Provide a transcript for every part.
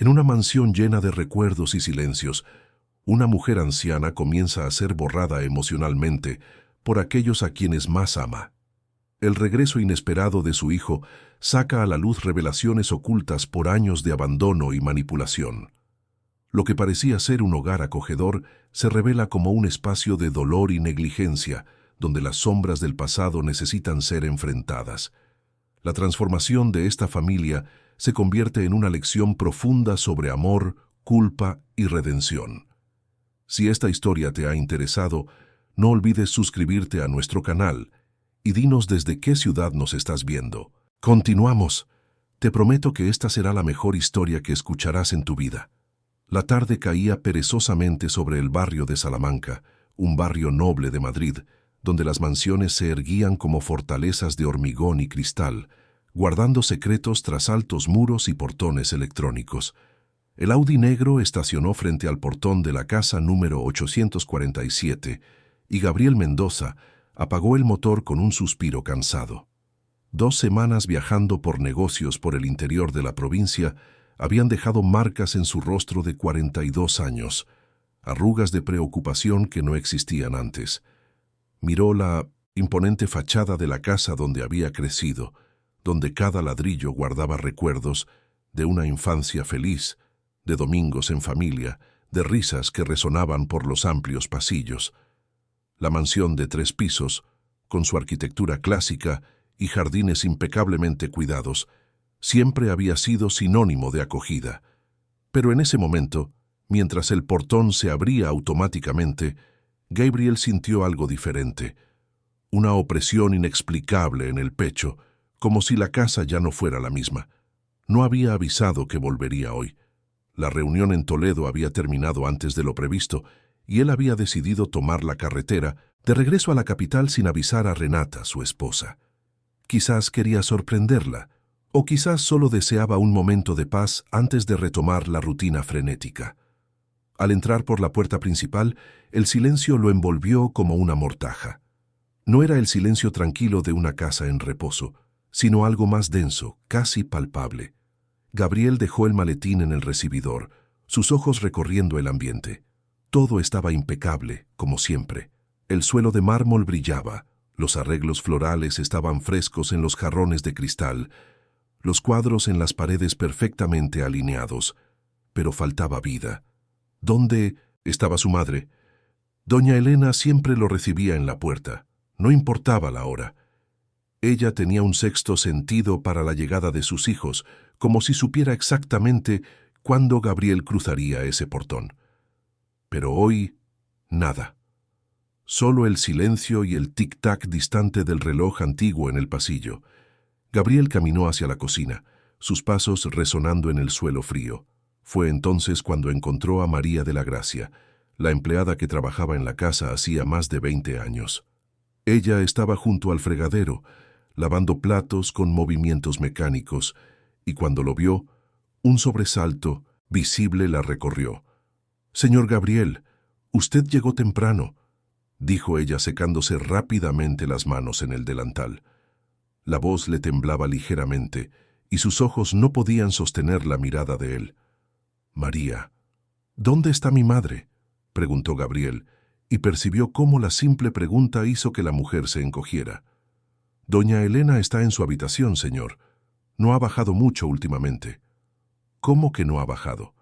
En una mansión llena de recuerdos y silencios, una mujer anciana comienza a ser borrada emocionalmente por aquellos a quienes más ama. El regreso inesperado de su hijo saca a la luz revelaciones ocultas por años de abandono y manipulación. Lo que parecía ser un hogar acogedor se revela como un espacio de dolor y negligencia, donde las sombras del pasado necesitan ser enfrentadas. La transformación de esta familia se convierte en una lección profunda sobre amor, culpa y redención. Si esta historia te ha interesado, no olvides suscribirte a nuestro canal y dinos desde qué ciudad nos estás viendo. Continuamos. Te prometo que esta será la mejor historia que escucharás en tu vida. La tarde caía perezosamente sobre el barrio de Salamanca, un barrio noble de Madrid, donde las mansiones se erguían como fortalezas de hormigón y cristal, guardando secretos tras altos muros y portones electrónicos. El Audi negro estacionó frente al portón de la casa número 847 y Gabriel Mendoza apagó el motor con un suspiro cansado. 2 semanas viajando por negocios por el interior de la provincia habían dejado marcas en su rostro de 42 años, arrugas de preocupación que no existían antes. Miró la imponente fachada de la casa donde había crecido, donde cada ladrillo guardaba recuerdos de una infancia feliz, de domingos en familia, de risas que resonaban por los amplios pasillos. La mansión de 3 pisos, con su arquitectura clásica y jardines impecablemente cuidados, siempre había sido sinónimo de acogida. Pero en ese momento, mientras el portón se abría automáticamente, Gabriel sintió algo diferente, una opresión inexplicable en el pecho, como si la casa ya no fuera la misma. No había avisado que volvería hoy. La reunión en Toledo había terminado antes de lo previsto, y él había decidido tomar la carretera de regreso a la capital sin avisar a Renata, su esposa. Quizás quería sorprenderla, o quizás solo deseaba un momento de paz antes de retomar la rutina frenética. Al entrar por la puerta principal, el silencio lo envolvió como una mortaja. No era el silencio tranquilo de una casa en reposo, sino algo más denso, casi palpable. Gabriel dejó el maletín en el recibidor, sus ojos recorriendo el ambiente. Todo estaba impecable, como siempre. El suelo de mármol brillaba, los arreglos florales estaban frescos en los jarrones de cristal, los cuadros en las paredes perfectamente alineados, pero faltaba vida. ¿Dónde estaba su madre? Doña Elena siempre lo recibía en la puerta, no importaba la hora. Ella tenía un sexto sentido para la llegada de sus hijos, como si supiera exactamente cuándo Gabriel cruzaría ese portón. Pero hoy, nada. Solo el silencio y el tic-tac distante del reloj antiguo en el pasillo. Gabriel caminó hacia la cocina, sus pasos resonando en el suelo frío. Fue entonces cuando encontró a María de la Gracia, la empleada que trabajaba en la casa hacía más de 20 años. Ella estaba junto al fregadero, lavando platos con movimientos mecánicos, y cuando lo vio, un sobresalto visible la recorrió. «Señor Gabriel, usted llegó temprano», dijo ella secándose rápidamente las manos en el delantal. La voz le temblaba ligeramente, y sus ojos no podían sostener la mirada de él. «María, ¿dónde está mi madre?», preguntó Gabriel, y percibió cómo la simple pregunta hizo que la mujer se encogiera. «Doña Elena está en su habitación, señor. No ha bajado mucho últimamente». «¿Cómo que no ha bajado?».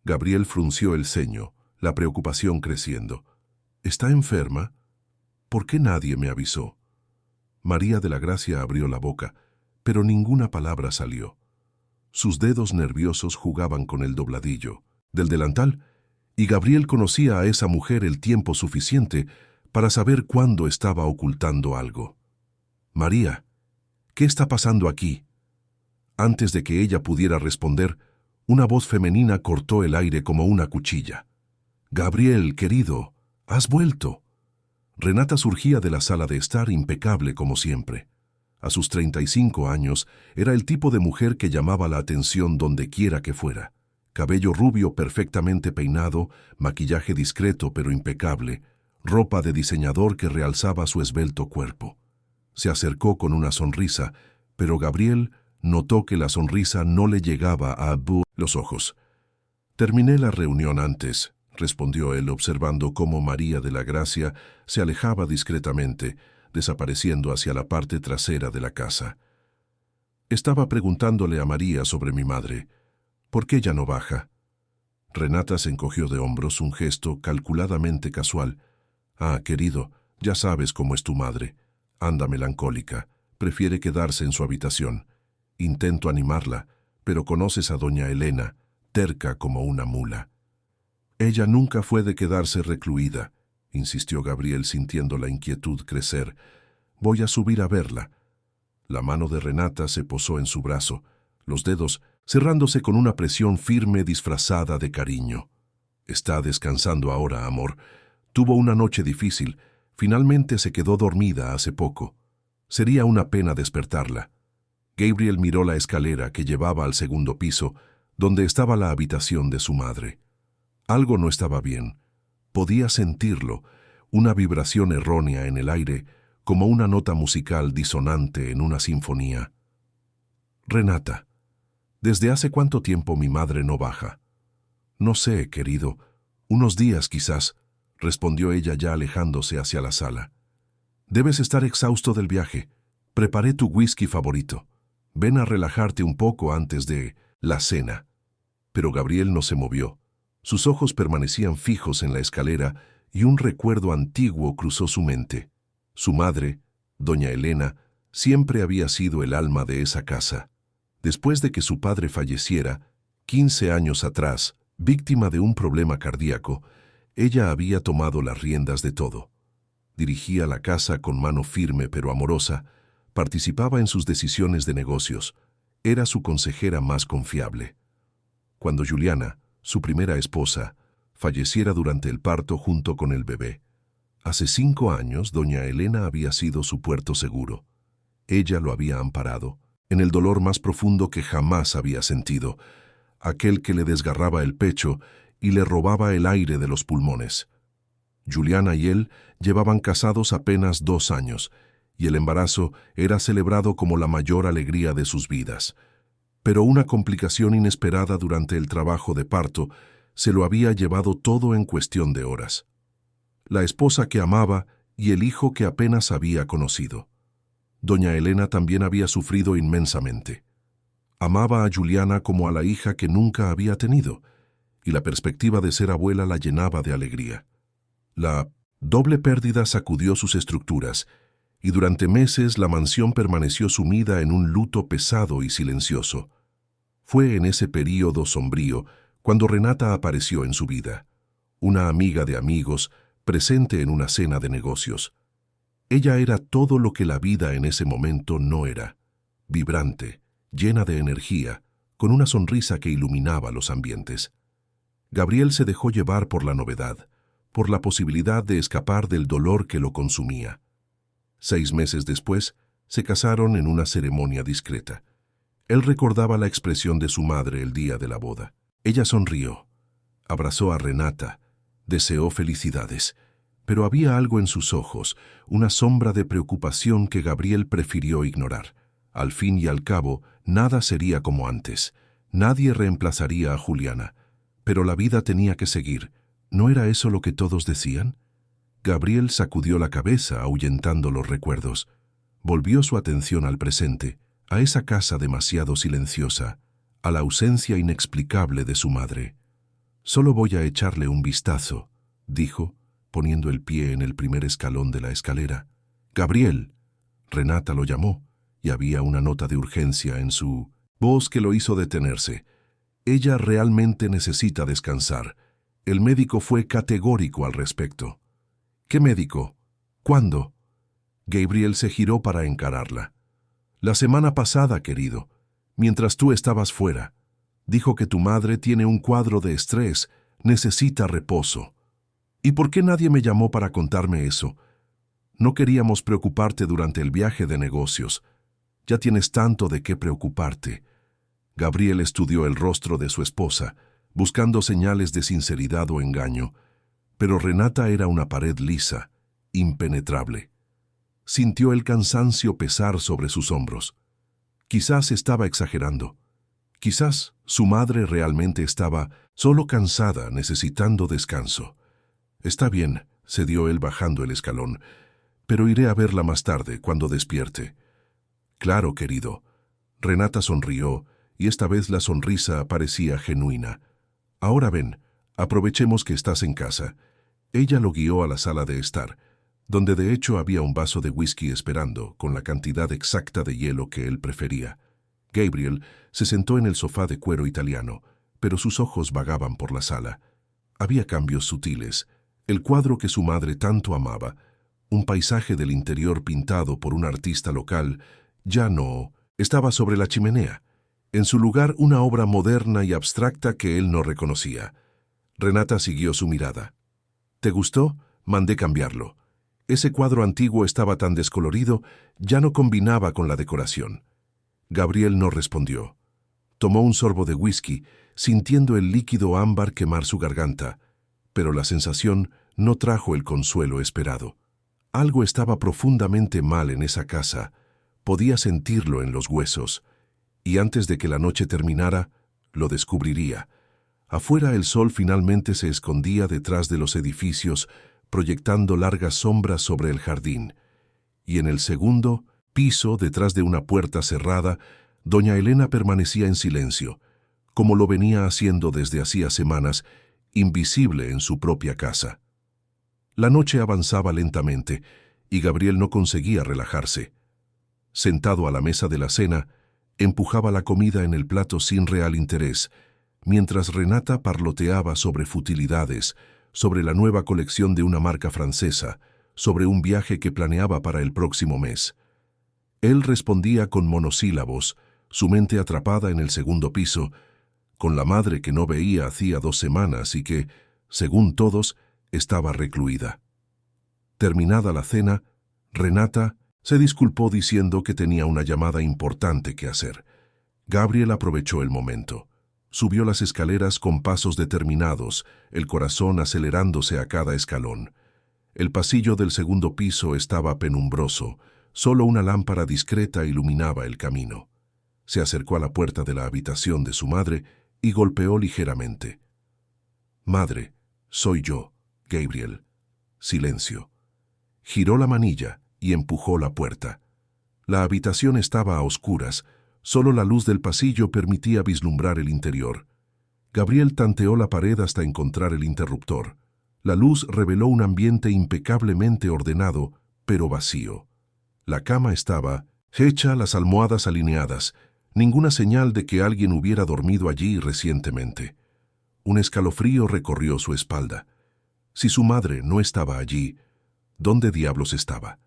Gabriel frunció el ceño, la preocupación creciendo. «¿Está enferma? ¿Por qué nadie me avisó?». María de la Gracia abrió la boca, pero ninguna palabra salió. Sus dedos nerviosos jugaban con el dobladillo del delantal, y Gabriel conocía a esa mujer el tiempo suficiente para saber cuándo estaba ocultando algo. «María, ¿qué está pasando aquí?». Antes de que ella pudiera responder, una voz femenina cortó el aire como una cuchilla. «Gabriel, querido, has vuelto». Renata surgía de la sala de estar impecable como siempre. A sus 35 años, era el tipo de mujer que llamaba la atención donde quiera que fuera. Cabello rubio perfectamente peinado, maquillaje discreto pero impecable, ropa de diseñador que realzaba su esbelto cuerpo. Se acercó con una sonrisa, pero Gabriel notó que la sonrisa no le llegaba a los ojos. Terminé la reunión antes, respondió él observando cómo María de la Gracia se alejaba discretamente, desapareciendo hacia la parte trasera de la casa. Estaba preguntándole a María sobre mi madre. ¿Por qué ya no baja? Renata se encogió de hombros, un gesto calculadamente casual. Ah, querido, ya sabes cómo es tu madre. Anda melancólica, prefiere quedarse en su habitación. Intento animarla, pero conoces a doña Elena, terca como una mula. Ella nunca fue de quedarse recluida, insistió Gabriel sintiendo la inquietud crecer. Voy a subir a verla. La mano de Renata se posó en su brazo, los dedos cerrándose con una presión firme disfrazada de cariño. Está descansando ahora, amor. Tuvo una noche difícil. Finalmente se quedó dormida hace poco. Sería una pena despertarla. Gabriel miró la escalera que llevaba al segundo piso, donde estaba la habitación de su madre. Algo no estaba bien. Podía sentirlo, una vibración errónea en el aire, como una nota musical disonante en una sinfonía. Renata, ¿desde hace cuánto tiempo mi madre no baja? No sé, querido, unos días quizás, respondió ella ya alejándose hacia la sala. Debes estar exhausto del viaje. Preparé tu whisky favorito. Ven a relajarte un poco antes de la cena. Pero Gabriel no se movió. Sus ojos permanecían fijos en la escalera y un recuerdo antiguo cruzó su mente. Su madre, doña Elena, siempre había sido el alma de esa casa. Después de que su padre falleciera, 15 años atrás, víctima de un problema cardíaco, ella había tomado las riendas de todo. Dirigía la casa con mano firme pero amorosa, participaba en sus decisiones de negocios, era su consejera más confiable. Cuando Juliana, su primera esposa, falleciera durante el parto junto con el bebé, hace 5 años doña Elena había sido su puerto seguro. Ella lo había amparado, en el dolor más profundo que jamás había sentido, aquel que le desgarraba el pecho y le robaba el aire de los pulmones. Juliana y él llevaban casados apenas 2 años, y el embarazo era celebrado como la mayor alegría de sus vidas. Pero una complicación inesperada durante el trabajo de parto se lo había llevado todo en cuestión de horas. La esposa que amaba y el hijo que apenas había conocido. Doña Elena también había sufrido inmensamente. Amaba a Juliana como a la hija que nunca había tenido, y la perspectiva de ser abuela la llenaba de alegría. La doble pérdida sacudió sus estructuras, y durante meses la mansión permaneció sumida en un luto pesado y silencioso. Fue en ese período sombrío cuando Renata apareció en su vida, una amiga de amigos, presente en una cena de negocios. Ella era todo lo que la vida en ese momento no era, vibrante, llena de energía, con una sonrisa que iluminaba los ambientes. Gabriel se dejó llevar por la novedad, por la posibilidad de escapar del dolor que lo consumía. 6 meses después, se casaron en una ceremonia discreta. Él recordaba la expresión de su madre el día de la boda. Ella sonrió, abrazó a Renata, deseó felicidades, pero había algo en sus ojos, una sombra de preocupación que Gabriel prefirió ignorar. Al fin y al cabo, nada sería como antes. Nadie reemplazaría a Juliana. Pero la vida tenía que seguir. ¿No era eso lo que todos decían? Gabriel sacudió la cabeza, ahuyentando los recuerdos. Volvió su atención al presente, a esa casa demasiado silenciosa, a la ausencia inexplicable de su madre. «Solo voy a echarle un vistazo», dijo, poniendo el pie en el primer escalón de la escalera. «Gabriel». Renata lo llamó, y había una nota de urgencia en su voz que lo hizo detenerse. Ella realmente necesita descansar. El médico fue categórico al respecto. «¿Qué médico? ¿Cuándo?» Gabriel se giró para encararla. «La semana pasada, querido, mientras tú estabas fuera. Dijo que tu madre tiene un cuadro de estrés, necesita reposo». «¿Y por qué nadie me llamó para contarme eso? No queríamos preocuparte durante el viaje de negocios. Ya tienes tanto de qué preocuparte». Gabriel estudió el rostro de su esposa, buscando señales de sinceridad o engaño, pero Renata era una pared lisa, impenetrable. Sintió el cansancio pesar sobre sus hombros. Quizás estaba exagerando. Quizás su madre realmente estaba solo cansada, necesitando descanso. «Está bien», cedió él bajando el escalón, «pero iré a verla más tarde, cuando despierte». «Claro, querido». Renata sonrió, y esta vez la sonrisa parecía genuina. «Ahora ven, aprovechemos que estás en casa». Ella lo guió a la sala de estar, donde de hecho había un vaso de whisky esperando, con la cantidad exacta de hielo que él prefería. Gabriel se sentó en el sofá de cuero italiano, pero sus ojos vagaban por la sala. Había cambios sutiles. El cuadro que su madre tanto amaba, un paisaje del interior pintado por un artista local, ya no estaba sobre la chimenea. En su lugar, una obra moderna y abstracta que él no reconocía. Renata siguió su mirada. «¿Te gustó? Mandé cambiarlo». Ese cuadro antiguo estaba tan descolorido, ya no combinaba con la decoración. Gabriel no respondió. Tomó un sorbo de whisky, sintiendo el líquido ámbar quemar su garganta, pero la sensación no trajo el consuelo esperado. Algo estaba profundamente mal en esa casa, podía sentirlo en los huesos, y antes de que la noche terminara, lo descubriría. Afuera el sol finalmente se escondía detrás de los edificios, proyectando largas sombras sobre el jardín, y en el segundo piso, detrás de una puerta cerrada, doña Elena permanecía en silencio, como lo venía haciendo desde hacía semanas, invisible en su propia casa. La noche avanzaba lentamente, y Gabriel no conseguía relajarse. Sentado a la mesa de la cena, empujaba la comida en el plato sin real interés, mientras Renata parloteaba sobre futilidades, sobre la nueva colección de una marca francesa, sobre un viaje que planeaba para el próximo mes. Él respondía con monosílabos, su mente atrapada en el segundo piso, con la madre que no veía hacía 2 semanas y que, según todos, estaba recluida. Terminada la cena, Renata se disculpó diciendo que tenía una llamada importante que hacer. Gabriel aprovechó el momento. Subió las escaleras con pasos determinados, el corazón acelerándose a cada escalón. El pasillo del segundo piso estaba penumbroso, solo una lámpara discreta iluminaba el camino. Se acercó a la puerta de la habitación de su madre y golpeó ligeramente. «Madre, soy yo, Gabriel». Silencio. Giró la manilla y empujó la puerta. La habitación estaba a oscuras, solo la luz del pasillo permitía vislumbrar el interior. Gabriel tanteó la pared hasta encontrar el interruptor. La luz reveló un ambiente impecablemente ordenado, pero vacío. La cama estaba hecha, las almohadas alineadas, ninguna señal de que alguien hubiera dormido allí recientemente. Un escalofrío recorrió su espalda. Si su madre no estaba allí, ¿dónde diablos estaba?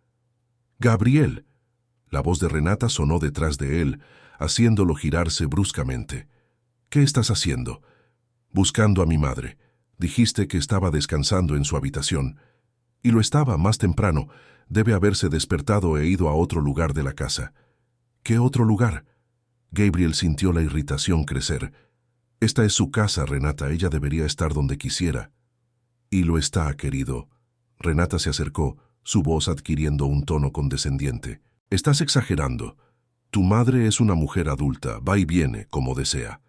«¡Gabriel!». La voz de Renata sonó detrás de él, haciéndolo girarse bruscamente. «¿Qué estás haciendo?». «Buscando a mi madre. Dijiste que estaba descansando en su habitación». «Y lo estaba más temprano. Debe haberse despertado e ido a otro lugar de la casa». «¿Qué otro lugar?». Gabriel sintió la irritación crecer. «Esta es su casa, Renata. Ella debería estar donde quisiera». «Y lo está, querido». Renata se acercó, su voz adquiriendo un tono condescendiente. «Estás exagerando. Tu madre es una mujer adulta, va y viene, como desea».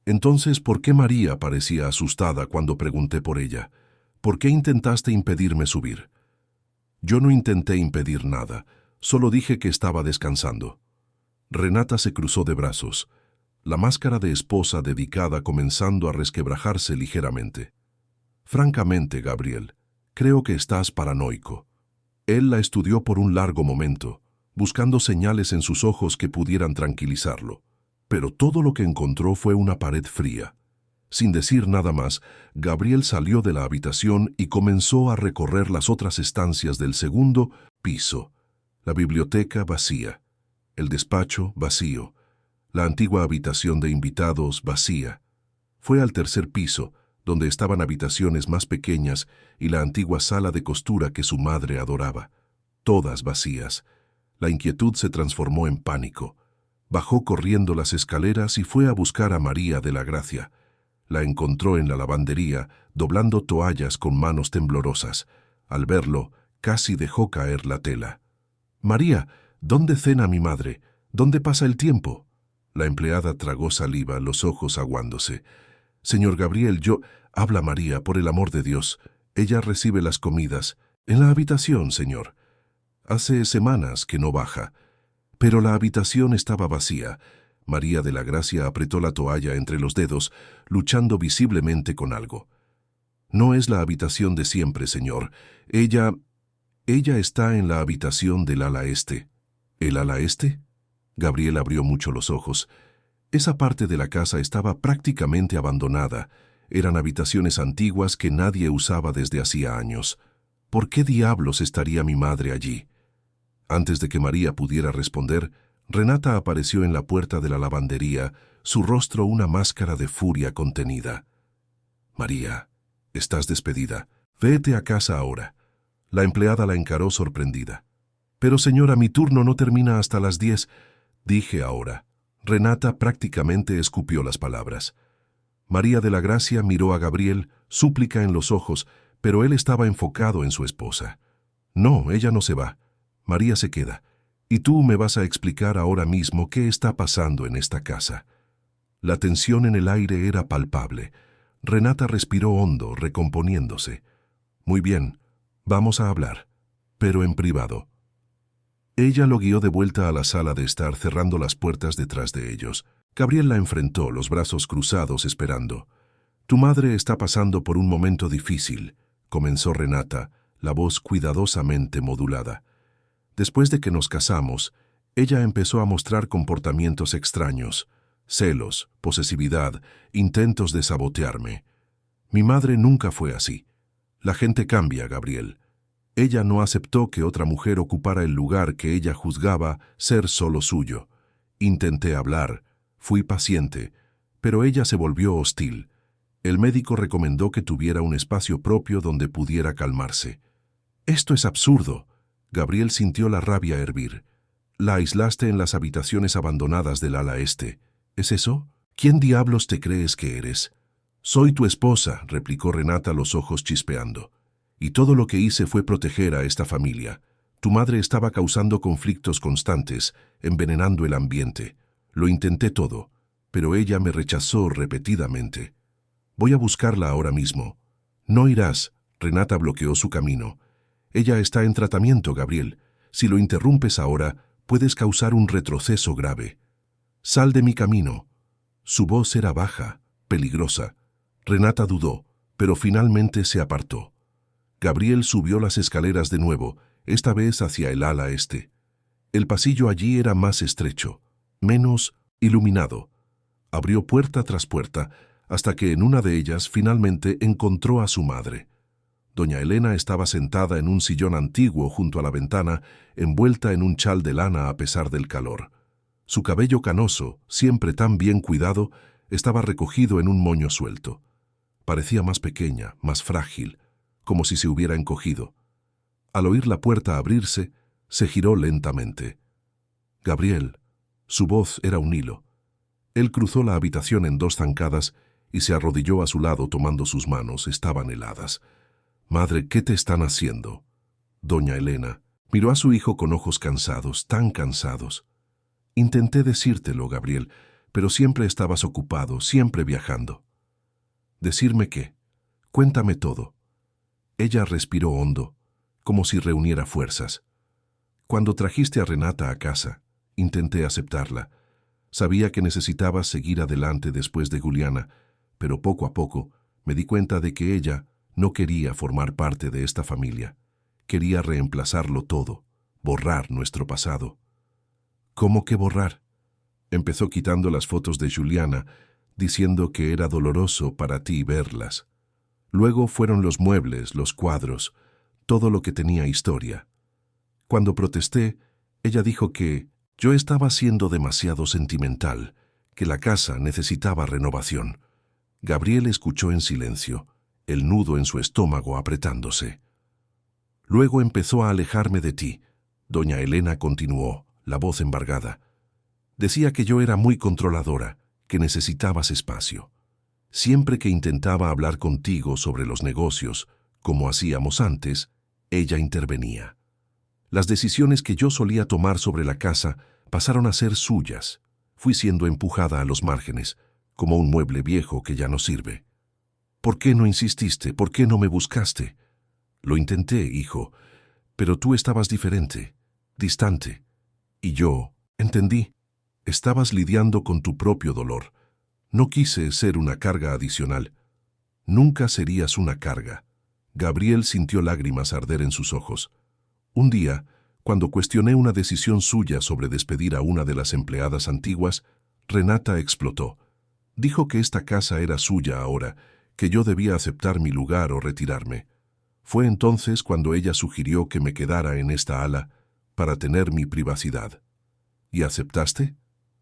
Entonces, ¿por qué María parecía asustada cuando pregunté por ella? ¿Por qué intentaste impedirme subir? Yo no intenté impedir nada, solo dije que estaba descansando. Renata se cruzó de brazos, la máscara de esposa dedicada comenzando a resquebrajarse ligeramente. «Francamente, Gabriel, creo que estás paranoico». Él la estudió por un largo momento, buscando señales en sus ojos que pudieran tranquilizarlo. Pero todo lo que encontró fue una pared fría. Sin decir nada más, Gabriel salió de la habitación y comenzó a recorrer las otras estancias del segundo piso. La biblioteca vacía, el despacho vacío, la antigua habitación de invitados vacía. Fue al tercer piso, donde estaban habitaciones más pequeñas y la antigua sala de costura que su madre adoraba. Todas vacías. La inquietud se transformó en pánico. Bajó corriendo las escaleras y fue a buscar a María de la Gracia. La encontró en la lavandería, doblando toallas con manos temblorosas. Al verlo, casi dejó caer la tela. «María, ¿dónde cena mi madre? ¿Dónde pasa el tiempo?». La empleada tragó saliva, los ojos aguándose. Señor Gabriel, Habla María, por el amor de Dios. Ella recibe las comidas. En la habitación, señor. Hace semanas que no baja. Pero la habitación estaba vacía. María de la Gracia apretó la toalla entre los dedos, luchando visiblemente con algo. No es la habitación de siempre, señor. Ella está en la habitación del ala este. ¿El ala este? Gabriel abrió mucho los ojos. Esa parte de la casa estaba prácticamente abandonada. Eran habitaciones antiguas que nadie usaba desde hacía años. ¿Por qué diablos estaría mi madre allí? Antes de que María pudiera responder, Renata apareció en la puerta de la lavandería, su rostro una máscara de furia contenida. María, estás despedida. Vete a casa ahora. La empleada la encaró sorprendida. Pero señora, mi turno no termina hasta las 10. Dije ahora. Renata prácticamente escupió las palabras. María de la Gracia miró a Gabriel, súplica en los ojos, pero él estaba enfocado en su esposa. No, ella no se va. María se queda. Y tú me vas a explicar ahora mismo qué está pasando en esta casa. La tensión en el aire era palpable. Renata respiró hondo, recomponiéndose. Muy bien, vamos a hablar, pero en privado. Ella lo guió de vuelta a la sala de estar, cerrando las puertas detrás de ellos. Gabriel la enfrentó, los brazos cruzados, esperando. Tu madre está pasando por un momento difícil, comenzó Renata, la voz cuidadosamente modulada. Después de que nos casamos, ella empezó a mostrar comportamientos extraños, celos, posesividad, intentos de sabotearme. Mi madre nunca fue así. La gente cambia, Gabriel. Ella no aceptó que otra mujer ocupara el lugar que ella juzgaba ser solo suyo. Intenté hablar, fui paciente, pero ella se volvió hostil. El médico recomendó que tuviera un espacio propio donde pudiera calmarse. Esto es absurdo. Gabriel sintió la rabia hervir. La aislaste en las habitaciones abandonadas del ala este. ¿Es eso? ¿Quién diablos te crees que eres? Soy tu esposa, replicó Renata, los ojos chispeando. Y todo lo que hice fue proteger a esta familia. Tu madre estaba causando conflictos constantes, envenenando el ambiente. Lo intenté todo, pero ella me rechazó repetidamente. Voy a buscarla ahora mismo. No irás. Renata bloqueó su camino. Ella está en tratamiento, Gabriel. Si lo interrumpes ahora, puedes causar un retroceso grave. Sal de mi camino. Su voz era baja, peligrosa. Renata dudó, pero finalmente se apartó. Gabriel subió las escaleras de nuevo, esta vez hacia el ala este. El pasillo allí era más estrecho, menos iluminado. Abrió puerta tras puerta, hasta que en una de ellas finalmente encontró a su madre. Doña Elena estaba sentada en un sillón antiguo junto a la ventana, envuelta en un chal de lana a pesar del calor. Su cabello canoso, siempre tan bien cuidado, estaba recogido en un moño suelto. Parecía más pequeña, más frágil, como si se hubiera encogido. Al oír la puerta abrirse, se giró lentamente. Gabriel. Su voz era un hilo. Él cruzó la habitación en 2 zancadas y se arrodilló a su lado tomando sus manos. Estaban heladas. Madre, ¿qué te están haciendo? Doña Elena miró a su hijo con ojos cansados, tan cansados. Intenté decírtelo, Gabriel, pero siempre estabas ocupado, siempre viajando. ¿Decirme qué? Cuéntame todo. Ella respiró hondo, como si reuniera fuerzas. Cuando trajiste a Renata a casa, intenté aceptarla. Sabía que necesitabas seguir adelante después de Juliana, pero poco a poco me di cuenta de que ella no quería formar parte de esta familia. Quería reemplazarlo todo, borrar nuestro pasado. ¿Cómo que borrar? Empezó quitando las fotos de Juliana, diciendo que era doloroso para ti verlas. Luego fueron los muebles, los cuadros, todo lo que tenía historia. Cuando protesté, ella dijo que yo estaba siendo demasiado sentimental, que la casa necesitaba renovación. Gabriel escuchó en silencio, el nudo en su estómago apretándose. Luego empezó a alejarme de ti. Doña Elena continuó, la voz embargada. Decía que yo era muy controladora, que necesitabas espacio. Siempre que intentaba hablar contigo sobre los negocios, como hacíamos antes, ella intervenía. Las decisiones que yo solía tomar sobre la casa pasaron a ser suyas. Fui siendo empujada a los márgenes, como un mueble viejo que ya no sirve. ¿Por qué no insististe? ¿Por qué no me buscaste? Lo intenté, hijo, pero tú estabas diferente, distante. Y yo, entendí, estabas lidiando con tu propio dolor. No quise ser una carga adicional. Nunca serías una carga. Gabriel sintió lágrimas arder en sus ojos. Un día, cuando cuestioné una decisión suya sobre despedir a una de las empleadas antiguas, Renata explotó. Dijo que esta casa era suya ahora, que yo debía aceptar mi lugar o retirarme. Fue entonces cuando ella sugirió que me quedara en esta ala para tener mi privacidad. ¿Y aceptaste?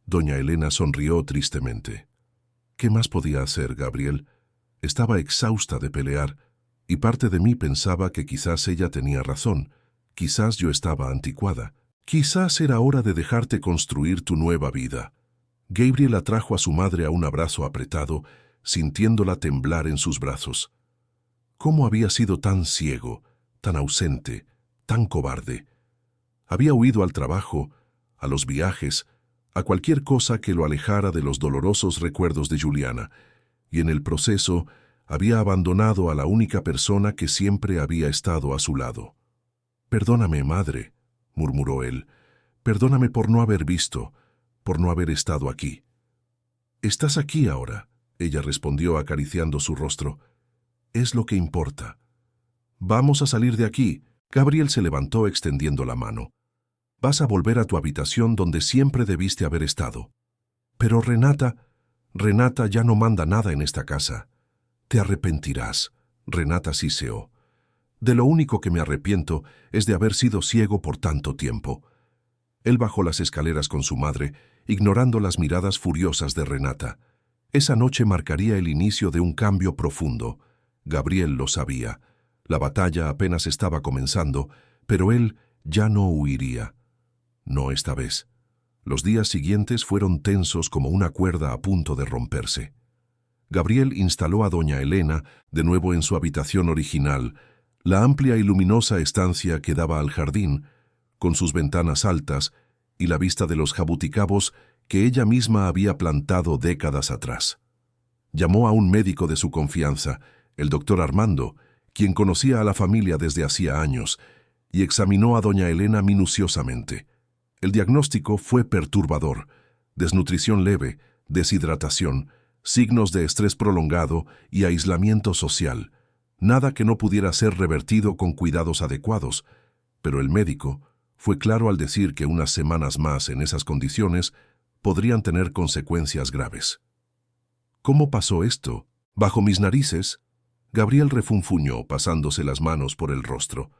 Doña Elena sonrió tristemente. ¿Qué más podía hacer, Gabriel? Estaba exhausta de pelear, y parte de mí pensaba que quizás ella tenía razón, quizás yo estaba anticuada, quizás era hora de dejarte construir tu nueva vida. Gabriel atrajo a su madre a un abrazo apretado, sintiéndola temblar en sus brazos. ¿Cómo había sido tan ciego, tan ausente, tan cobarde? Había huido al trabajo, a los viajes, a cualquier cosa que lo alejara de los dolorosos recuerdos de Juliana, y en el proceso había abandonado a la única persona que siempre había estado a su lado. «Perdóname, madre», murmuró él, «perdóname por no haber visto, por no haber estado aquí». «Estás aquí ahora», ella respondió acariciando su rostro. «Es lo que importa». «Vamos a salir de aquí». Gabriel se levantó extendiendo la mano. «Vas a volver a tu habitación donde siempre debiste haber estado». «Pero Renata ya no manda nada en esta casa». «Te arrepentirás», Renata siseó. «De lo único que me arrepiento es de haber sido ciego por tanto tiempo». Él bajó las escaleras con su madre, ignorando las miradas furiosas de Renata. Esa noche marcaría el inicio de un cambio profundo. Gabriel lo sabía. La batalla apenas estaba comenzando, pero él ya no huiría. No esta vez. Los días siguientes fueron tensos como una cuerda a punto de romperse. Gabriel instaló a doña Elena de nuevo en su habitación original, la amplia y luminosa estancia que daba al jardín, con sus ventanas altas y la vista de los jabuticabos que ella misma había plantado décadas atrás. Llamó a un médico de su confianza, el doctor Armando, quien conocía a la familia desde hacía años, y examinó a doña Elena minuciosamente. El diagnóstico fue perturbador: desnutrición leve, deshidratación, signos de estrés prolongado y aislamiento social. Nada que no pudiera ser revertido con cuidados adecuados, pero el médico fue claro al decir que unas semanas más en esas condiciones podrían tener consecuencias graves. ¿Cómo pasó esto? ¿Bajo mis narices? Gabriel refunfuñó, pasándose las manos por el rostro.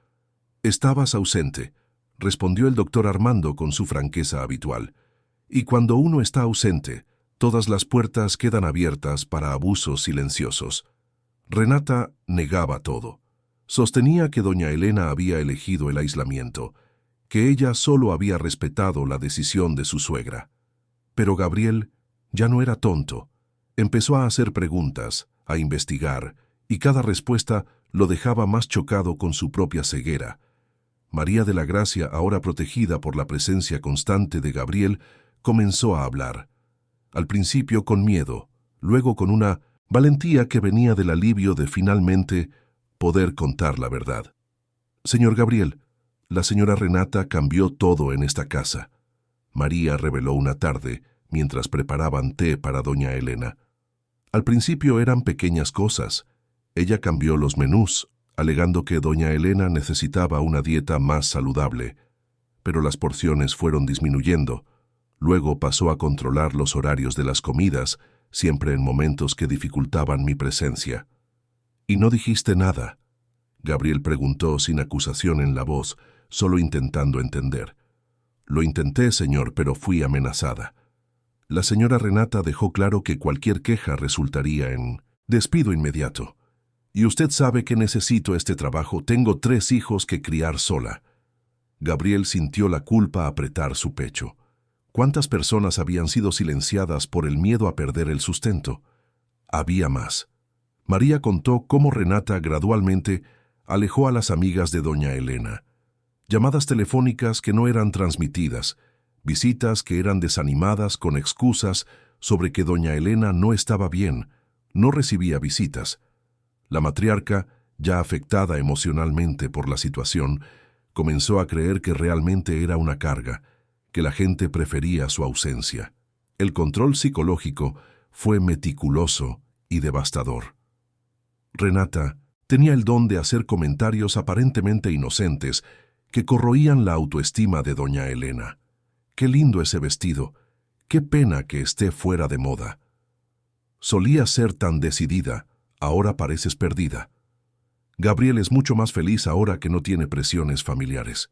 «Estabas ausente», respondió el doctor Armando con su franqueza habitual. «Y cuando uno está ausente, todas las puertas quedan abiertas para abusos silenciosos». Renata negaba todo. Sostenía que doña Elena había elegido el aislamiento, que ella solo había respetado la decisión de su suegra. Pero Gabriel ya no era tonto. Empezó a hacer preguntas, a investigar, y cada respuesta lo dejaba más chocado con su propia ceguera. María de la Gracia, ahora protegida por la presencia constante de Gabriel, comenzó a hablar. Al principio con miedo, luego con una valentía que venía del alivio de finalmente poder contar la verdad. «Señor Gabriel, la señora Renata cambió todo en esta casa», María reveló una tarde mientras preparaban té para doña Elena. Al principio eran pequeñas cosas. Ella cambió los menús, alegando que doña Elena necesitaba una dieta más saludable, pero las porciones fueron disminuyendo. Luego pasó a controlar los horarios de las comidas, siempre en momentos que dificultaban mi presencia. «¿Y no dijiste nada?», Gabriel preguntó sin acusación en la voz, solo intentando entender. «Lo intenté, señor, pero fui amenazada». La señora Renata dejó claro que cualquier queja resultaría en despido inmediato. «Y usted sabe que necesito este trabajo, tengo 3 hijos que criar sola». Gabriel sintió la culpa apretar su pecho. ¿Cuántas personas habían sido silenciadas por el miedo a perder el sustento? Había más. María contó cómo Renata gradualmente alejó a las amigas de doña Elena. Llamadas telefónicas que no eran transmitidas, Visitas que eran desanimadas con excusas sobre que doña Elena no estaba bien, no recibía visitas. La matriarca, ya afectada emocionalmente por la situación, comenzó a creer que realmente era una carga, que la gente prefería su ausencia. El control psicológico fue meticuloso y devastador. Renata tenía el don de hacer comentarios aparentemente inocentes que corroían la autoestima de doña Elena. «Qué lindo ese vestido, qué pena que esté fuera de moda. Solía ser tan decidida, ahora pareces perdida. Gabriel es mucho más feliz ahora que no tiene presiones familiares».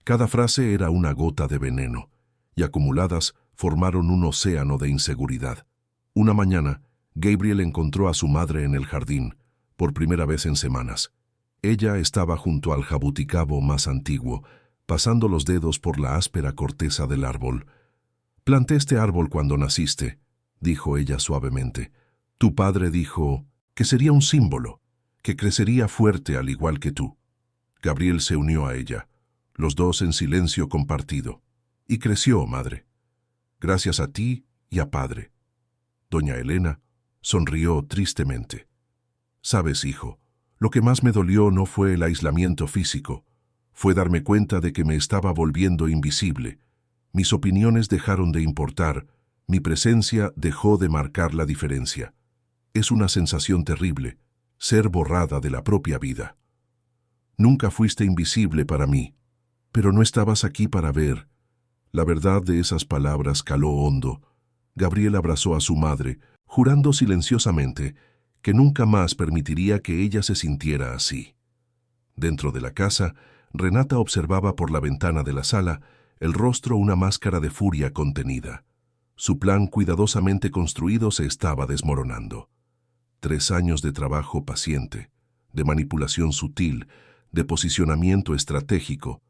Cada frase era una gota de veneno, y acumuladas formaron un océano de inseguridad. Una mañana, Gabriel encontró a su madre en el jardín, por primera vez en semanas. Ella estaba junto al jabuticabo más antiguo, pasando los dedos por la áspera corteza del árbol. «Planté este árbol cuando naciste», dijo ella suavemente. «Tu padre dijo que sería un símbolo, que crecería fuerte al igual que tú». Gabriel se unió a ella, los dos en silencio compartido. «Y creció, madre. Gracias a ti y a padre». Doña Elena sonrió tristemente. «Sabes, hijo, lo que más me dolió no fue el aislamiento físico, fue darme cuenta de que me estaba volviendo invisible. Mis opiniones dejaron de importar, mi presencia dejó de marcar la diferencia. Es una sensación terrible, ser borrada de la propia vida. Nunca fuiste invisible para mí, pero no estabas aquí para ver». La verdad de esas palabras caló hondo. Gabriel abrazó a su madre, jurando silenciosamente que nunca más permitiría que ella se sintiera así. Dentro de la casa, Renata observaba por la ventana de la sala el rostro una máscara de furia contenida. Su plan cuidadosamente construido se estaba desmoronando. 3 años de trabajo paciente, de manipulación sutil, de posicionamiento estratégico,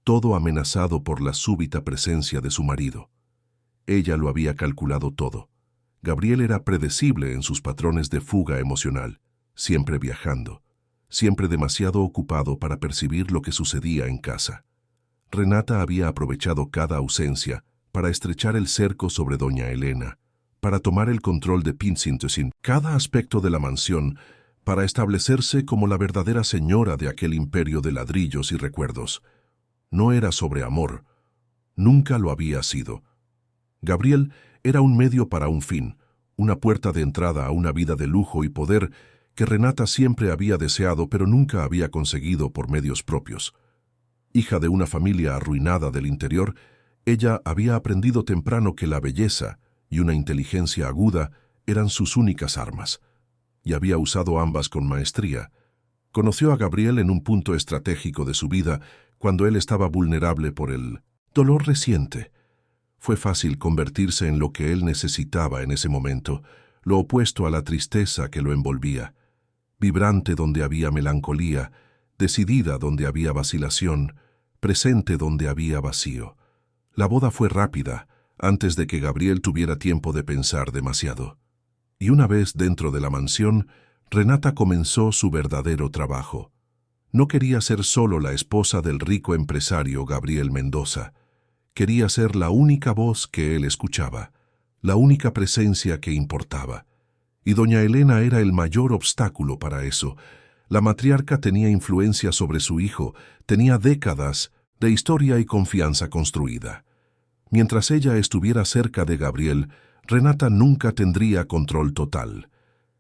todo amenazado por la súbita presencia de su marido. Ella lo había calculado todo. Gabriel era predecible en sus patrones de fuga emocional, siempre viajando, siempre demasiado ocupado para percibir lo que sucedía en casa. Renata había aprovechado cada ausencia para estrechar el cerco sobre doña Elena, para tomar el control de Pinsintosin, cada aspecto de la mansión, para establecerse como la verdadera señora de aquel imperio de ladrillos y recuerdos. No era sobre amor, nunca lo había sido. Gabriel era un medio para un fin, una puerta de entrada a una vida de lujo y poder que Renata siempre había deseado pero nunca había conseguido por medios propios. Hija de una familia arruinada del interior, ella había aprendido temprano que la belleza y una inteligencia aguda eran sus únicas armas, y había usado ambas con maestría. Conoció a Gabriel en un punto estratégico de su vida, cuando él estaba vulnerable por el dolor reciente. Fue fácil convertirse en lo que él necesitaba en ese momento, lo opuesto a la tristeza que lo envolvía. Vibrante donde había melancolía, decidida donde había vacilación, presente donde había vacío. La boda fue rápida, antes de que Gabriel tuviera tiempo de pensar demasiado. Y una vez dentro de la mansión, Renata comenzó su verdadero trabajo. No quería ser solo la esposa del rico empresario Gabriel Mendoza. Quería ser la única voz que él escuchaba, la única presencia que importaba. Y doña Elena era el mayor obstáculo para eso. La matriarca tenía influencia sobre su hijo, tenía décadas de historia y confianza construida. Mientras ella estuviera cerca de Gabriel, Renata nunca tendría control total.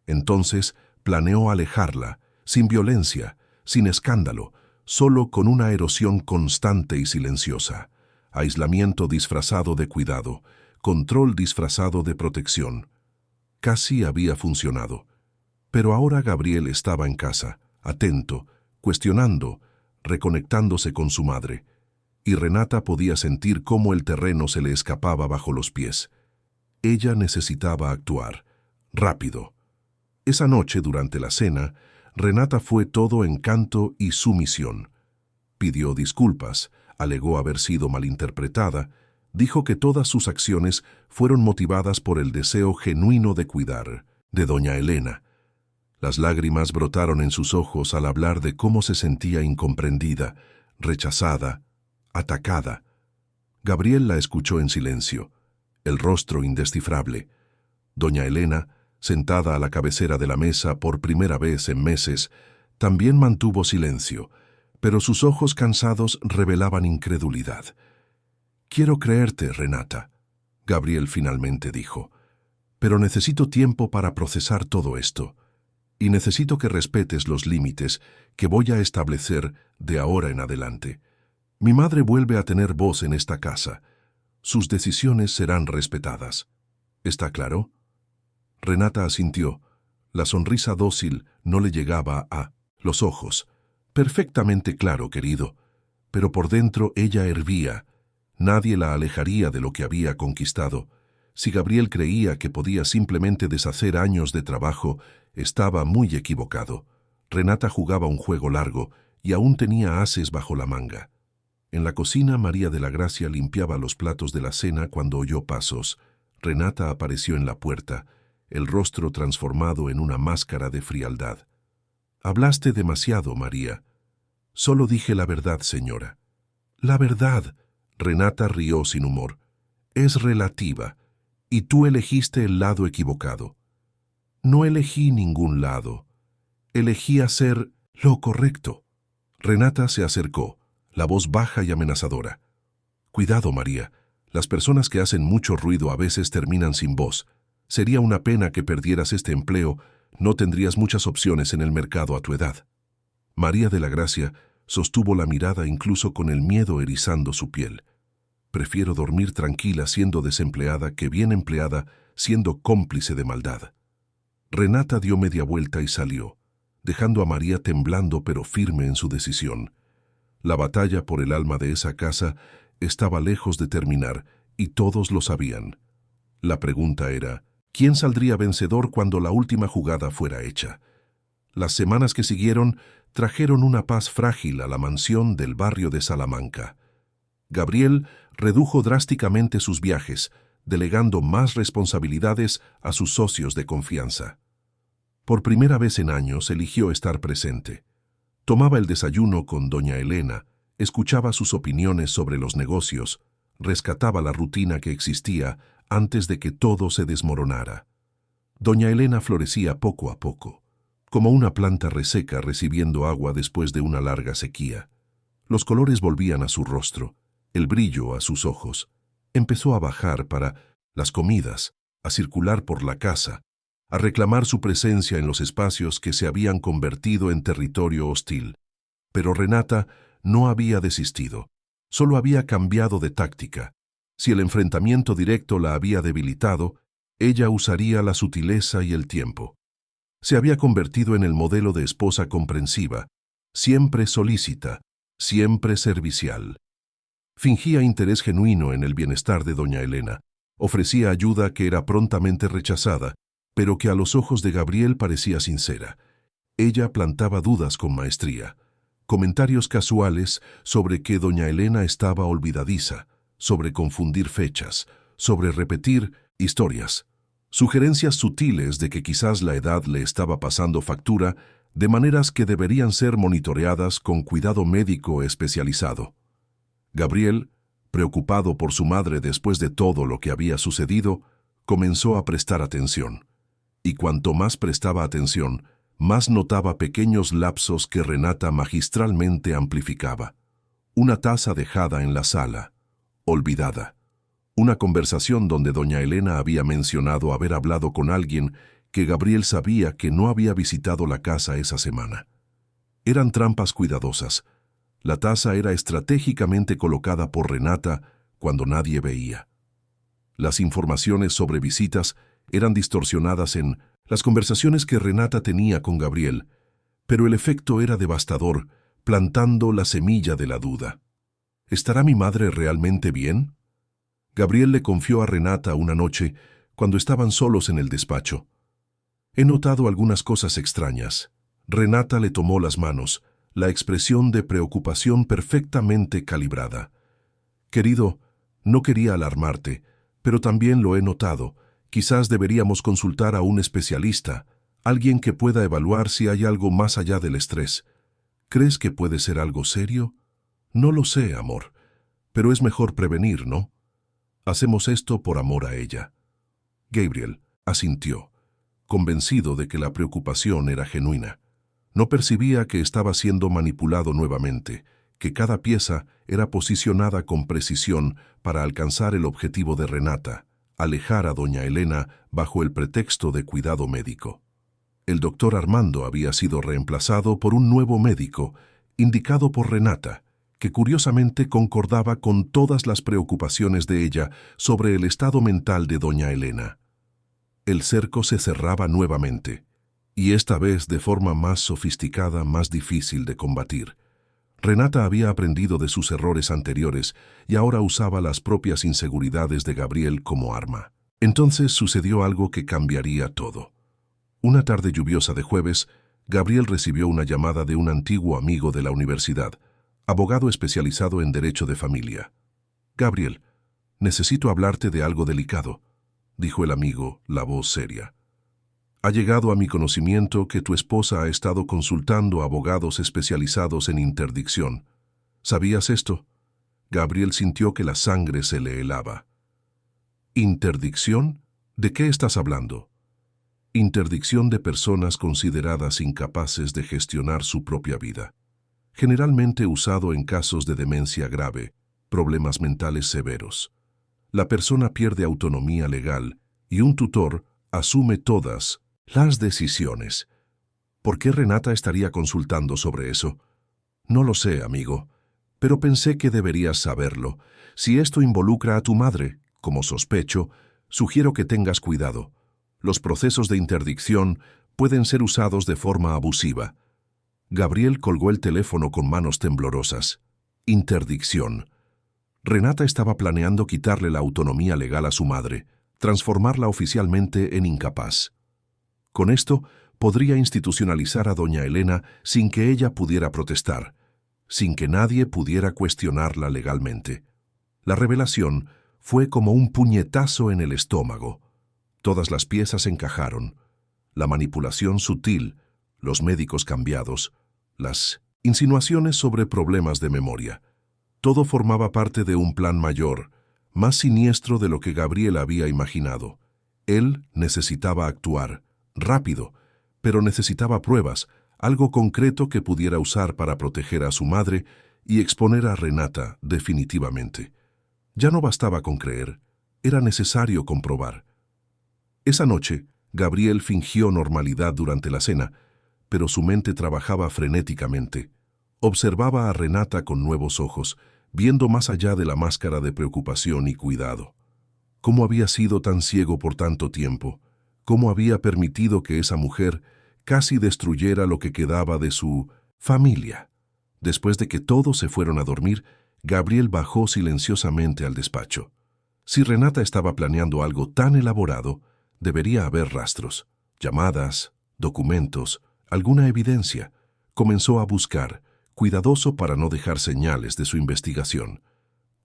Entonces planeó alejarla, sin violencia, sin escándalo, solo con una erosión constante y silenciosa. Aislamiento disfrazado de cuidado, control disfrazado de protección. Casi había funcionado. Pero ahora Gabriel estaba en casa, atento, cuestionando, reconectándose con su madre, y Renata podía sentir cómo el terreno se le escapaba bajo los pies. Ella necesitaba actuar, rápido. Esa noche, durante la cena, Renata fue todo encanto y sumisión. Pidió disculpas, alegó haber sido malinterpretada, dijo que todas sus acciones fueron motivadas por el deseo genuino de cuidar de doña Elena. Las lágrimas brotaron en sus ojos al hablar de cómo se sentía incomprendida, rechazada, atacada. Gabriel la escuchó en silencio, el rostro indescifrable. Doña Elena, sentada a la cabecera de la mesa por primera vez en meses, también mantuvo silencio, pero sus ojos cansados revelaban incredulidad. «Quiero creerte, Renata», Gabriel finalmente dijo, «pero necesito tiempo para procesar todo esto, y necesito que respetes los límites que voy a establecer de ahora en adelante. Mi madre vuelve a tener voz en esta casa. Sus decisiones serán respetadas. ¿Está claro?». Renata asintió. La sonrisa dócil no le llegaba a los ojos. «Perfectamente claro, querido». Pero por dentro ella hervía. Nadie la alejaría de lo que había conquistado. Si Gabriel creía que podía simplemente deshacer años de trabajo, estaba muy equivocado. Renata jugaba un juego largo y aún tenía ases bajo la manga. En la cocina, María de la Gracia limpiaba los platos de la cena cuando oyó pasos. Renata apareció en la puerta, el rostro transformado en una máscara de frialdad. «Hablaste demasiado, María». «Solo dije la verdad, señora». «La verdad», Renata rió sin humor, «es relativa, y tú elegiste el lado equivocado». «No elegí ningún lado. Elegí hacer lo correcto». Renata se acercó, la voz baja y amenazadora. «Cuidado, María. Las personas que hacen mucho ruido a veces terminan sin voz. Sería una pena que perdieras este empleo. No tendrías muchas opciones en el mercado a tu edad». María de la Gracia sostuvo la mirada incluso con el miedo erizando su piel. «Prefiero dormir tranquila siendo desempleada que bien empleada siendo cómplice de maldad». Renata dio media vuelta y salió, dejando a María temblando pero firme en su decisión. La batalla por el alma de esa casa estaba lejos de terminar y todos lo sabían. La pregunta era, ¿quién saldría vencedor cuando la última jugada fuera hecha? Las semanas que siguieron trajeron una paz frágil a la mansión del barrio de Salamanca. Gabriel redujo drásticamente sus viajes, delegando más responsabilidades a sus socios de confianza. Por primera vez en años eligió estar presente. Tomaba el desayuno con doña Elena, escuchaba sus opiniones sobre los negocios, rescataba la rutina que existía antes de que todo se desmoronara. Doña Elena florecía poco a poco, como una planta reseca recibiendo agua después de una larga sequía. Los colores volvían a su rostro, el brillo a sus ojos. Empezó a bajar para las comidas, a circular por la casa, a reclamar su presencia en los espacios que se habían convertido en territorio hostil. Pero Renata no había desistido, solo había cambiado de táctica. Si el enfrentamiento directo la había debilitado, ella usaría la sutileza y el tiempo. Se había convertido en el modelo de esposa comprensiva, siempre solícita, siempre servicial. Fingía interés genuino en el bienestar de doña Elena, ofrecía ayuda que era prontamente rechazada, pero que a los ojos de Gabriel parecía sincera. Ella plantaba dudas con maestría, comentarios casuales sobre que doña Elena estaba olvidadiza, sobre confundir fechas, sobre repetir historias, sugerencias sutiles de que quizás la edad le estaba pasando factura, de maneras que deberían ser monitoreadas con cuidado médico especializado. Gabriel, preocupado por su madre después de todo lo que había sucedido, comenzó a prestar atención. Y cuanto más prestaba atención, más notaba pequeños lapsos que Renata magistralmente amplificaba. Una taza dejada en la sala, olvidada. Una conversación donde doña Elena había mencionado haber hablado con alguien que Gabriel sabía que no había visitado la casa esa semana. Eran trampas cuidadosas. La taza era estratégicamente colocada por Renata cuando nadie veía. Las informaciones sobre visitas eran distorsionadas en las conversaciones que Renata tenía con Gabriel, pero el efecto era devastador, plantando la semilla de la duda. ¿Estará mi madre realmente bien? Gabriel le confió a Renata una noche, cuando estaban solos en el despacho. He notado algunas cosas extrañas. Renata le tomó las manos, la expresión de preocupación perfectamente calibrada. Querido, no quería alarmarte, pero también lo he notado. Quizás deberíamos consultar a un especialista, alguien que pueda evaluar si hay algo más allá del estrés. ¿Crees que puede ser algo serio? No lo sé, amor. Pero es mejor prevenir, ¿no? Hacemos esto por amor a ella. Gabriel asintió, convencido de que la preocupación era genuina. No percibía que estaba siendo manipulado nuevamente, que cada pieza era posicionada con precisión para alcanzar el objetivo de Renata, alejar a doña Elena bajo el pretexto de cuidado médico. El doctor Armando había sido reemplazado por un nuevo médico, indicado por Renata, que curiosamente concordaba con todas las preocupaciones de ella sobre el estado mental de doña Elena. El cerco se cerraba nuevamente, y esta vez de forma más sofisticada, más difícil de combatir. Renata había aprendido de sus errores anteriores y ahora usaba las propias inseguridades de Gabriel como arma. Entonces sucedió algo que cambiaría todo. Una tarde lluviosa de jueves, Gabriel recibió una llamada de un antiguo amigo de la universidad, abogado especializado en derecho de familia. «Gabriel, necesito hablarte de algo delicado», dijo el amigo, la voz seria. «Ha llegado a mi conocimiento que tu esposa ha estado consultando a abogados especializados en interdicción. ¿Sabías esto?» Gabriel sintió que la sangre se le helaba. «¿Interdicción? ¿De qué estás hablando?» Interdicción de personas consideradas incapaces de gestionar su propia vida. Generalmente usado en casos de demencia grave, problemas mentales severos. La persona pierde autonomía legal y un tutor asume todas las decisiones. ¿Por qué Renata estaría consultando sobre eso? No lo sé, amigo, pero pensé que deberías saberlo. Si esto involucra a tu madre, como sospecho, sugiero que tengas cuidado. Los procesos de interdicción pueden ser usados de forma abusiva. Gabriel colgó el teléfono con manos temblorosas. Interdicción. Renata estaba planeando quitarle la autonomía legal a su madre, transformarla oficialmente en incapaz. Con esto, podría institucionalizar a doña Elena sin que ella pudiera protestar, sin que nadie pudiera cuestionarla legalmente. La revelación fue como un puñetazo en el estómago. Todas las piezas encajaron. La manipulación sutil, los médicos cambiados, las insinuaciones sobre problemas de memoria. Todo formaba parte de un plan mayor, más siniestro de lo que Gabriel había imaginado. Él necesitaba actuar, rápido, pero necesitaba pruebas, algo concreto que pudiera usar para proteger a su madre y exponer a Renata definitivamente. Ya no bastaba con creer, era necesario comprobar. Esa noche, Gabriel fingió normalidad durante la cena, pero su mente trabajaba frenéticamente. Observaba a Renata con nuevos ojos, viendo más allá de la máscara de preocupación y cuidado. ¿Cómo había sido tan ciego por tanto tiempo? ¿Cómo había permitido que esa mujer casi destruyera lo que quedaba de su familia? Después de que todos se fueron a dormir, Gabriel bajó silenciosamente al despacho. Si Renata estaba planeando algo tan elaborado, debería haber rastros, llamadas, documentos, alguna evidencia. Comenzó a buscar, cuidadoso para no dejar señales de su investigación.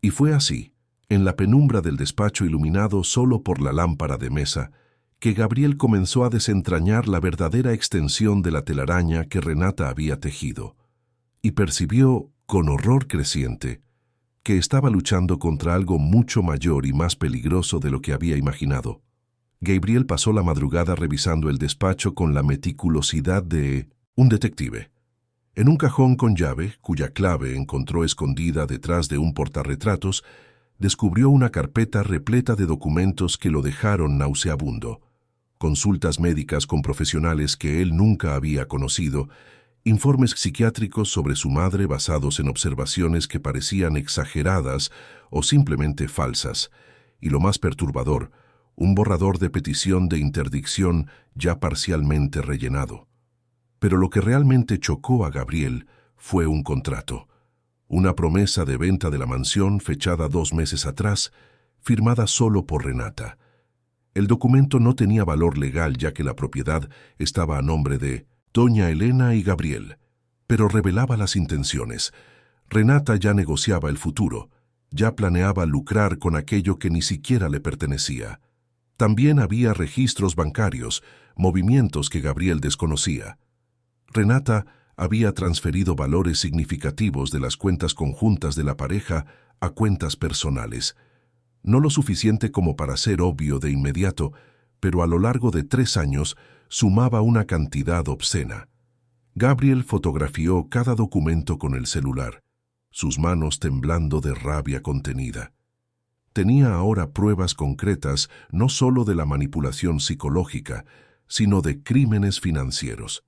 Y fue así, en la penumbra del despacho iluminado solo por la lámpara de mesa, que Gabriel comenzó a desentrañar la verdadera extensión de la telaraña que Renata había tejido. Y percibió, con horror creciente, que estaba luchando contra algo mucho mayor y más peligroso de lo que había imaginado. Gabriel pasó la madrugada revisando el despacho con la meticulosidad de un detective. En un cajón con llave, cuya clave encontró escondida detrás de un portarretratos, descubrió una carpeta repleta de documentos que lo dejaron nauseabundo. Consultas médicas con profesionales que él nunca había conocido, informes psiquiátricos sobre su madre basados en observaciones que parecían exageradas o simplemente falsas, y lo más perturbador, un borrador de petición de interdicción ya parcialmente rellenado. Pero lo que realmente chocó a Gabriel fue un contrato, una promesa de venta de la mansión fechada 2 meses atrás, firmada solo por Renata. El documento no tenía valor legal ya que la propiedad estaba a nombre de doña Elena y Gabriel, pero revelaba las intenciones. Renata ya negociaba el futuro, ya planeaba lucrar con aquello que ni siquiera le pertenecía. También había registros bancarios, movimientos que Gabriel desconocía. Renata había transferido valores significativos de las cuentas conjuntas de la pareja a cuentas personales. No lo suficiente como para ser obvio de inmediato, pero a lo largo de 3 años sumaba una cantidad obscena. Gabriel fotografió cada documento con el celular, sus manos temblando de rabia contenida. Tenía ahora pruebas concretas no solo de la manipulación psicológica, sino de crímenes financieros.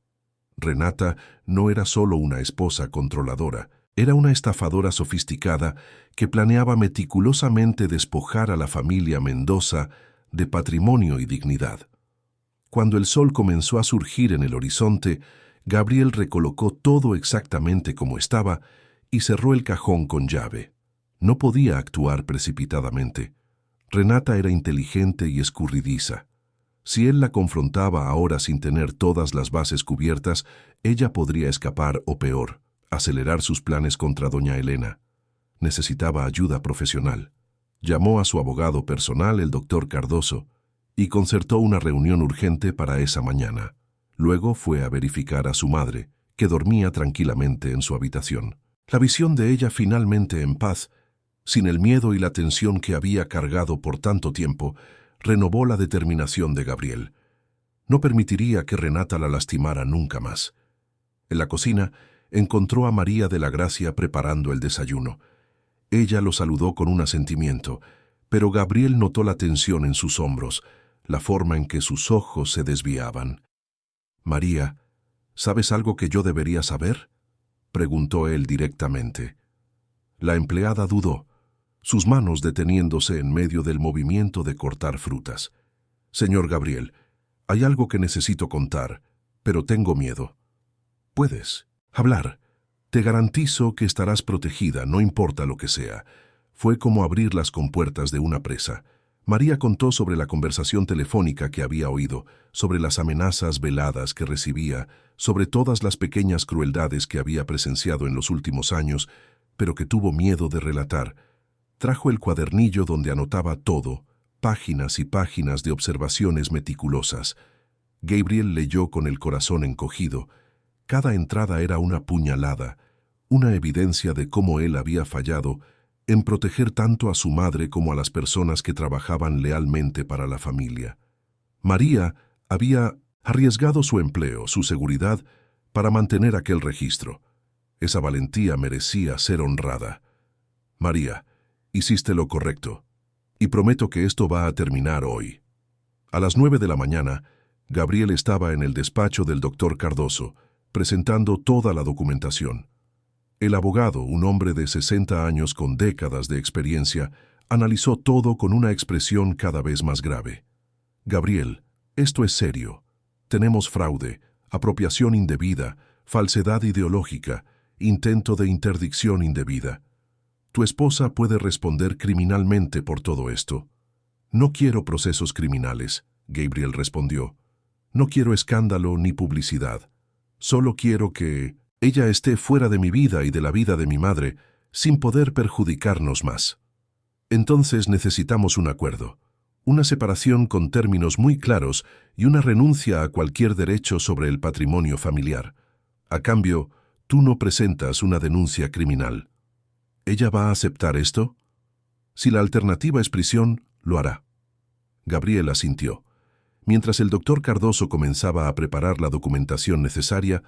Renata no era solo una esposa controladora, era una estafadora sofisticada que planeaba meticulosamente despojar a la familia Mendoza de patrimonio y dignidad. Cuando el sol comenzó a surgir en el horizonte, Gabriel recolocó todo exactamente como estaba y cerró el cajón con llave. No podía actuar precipitadamente. Renata era inteligente y escurridiza. Si él la confrontaba ahora sin tener todas las bases cubiertas, ella podría escapar o peor, acelerar sus planes contra doña Elena. Necesitaba ayuda profesional. Llamó a su abogado personal, el doctor Cardoso, y concertó una reunión urgente para esa mañana. Luego fue a verificar a su madre, que dormía tranquilamente en su habitación. La visión de ella finalmente en paz, sin el miedo y la tensión que había cargado por tanto tiempo, renovó la determinación de Gabriel. No permitiría que Renata la lastimara nunca más. En la cocina encontró a María de la Gracia preparando el desayuno. Ella lo saludó con un asentimiento, pero Gabriel notó la tensión en sus hombros, la forma en que sus ojos se desviaban. «María, ¿sabes algo que yo debería saber?», preguntó él directamente. La empleada dudó, sus manos deteniéndose en medio del movimiento de cortar frutas. «Señor Gabriel, hay algo que necesito contar, pero tengo miedo». «Puedes hablar. Te garantizo que estarás protegida, no importa lo que sea». Fue como abrir las compuertas de una presa. María contó sobre la conversación telefónica que había oído, sobre las amenazas veladas que recibía, sobre todas las pequeñas crueldades que había presenciado en los últimos años, pero que tuvo miedo de relatar. Trajo el cuadernillo donde anotaba todo, páginas y páginas de observaciones meticulosas. Gabriel leyó con el corazón encogido. Cada entrada era una puñalada, una evidencia de cómo él había fallado en proteger tanto a su madre como a las personas que trabajaban lealmente para la familia. María había arriesgado su empleo, su seguridad, para mantener aquel registro. Esa valentía merecía ser honrada. «María, hiciste lo correcto, y prometo que esto va a terminar hoy». A las 9 de la mañana, Gabriel estaba en el despacho del doctor Cardoso, presentando toda la documentación. El abogado, un hombre de 60 años con décadas de experiencia, analizó todo con una expresión cada vez más grave. «Gabriel, esto es serio. Tenemos fraude, apropiación indebida, falsedad ideológica, intento de interdicción indebida. Tu esposa puede responder criminalmente por todo esto». «No quiero procesos criminales», Gabriel respondió. «No quiero escándalo ni publicidad. Solo quiero que ella esté fuera de mi vida y de la vida de mi madre, sin poder perjudicarnos más. Entonces necesitamos un acuerdo, una separación con términos muy claros y una renuncia a cualquier derecho sobre el patrimonio familiar. A cambio, tú no presentas una denuncia criminal. ¿Ella va a aceptar esto? Si la alternativa es prisión, lo hará». Gabriel asintió. Mientras el doctor Cardoso comenzaba a preparar la documentación necesaria,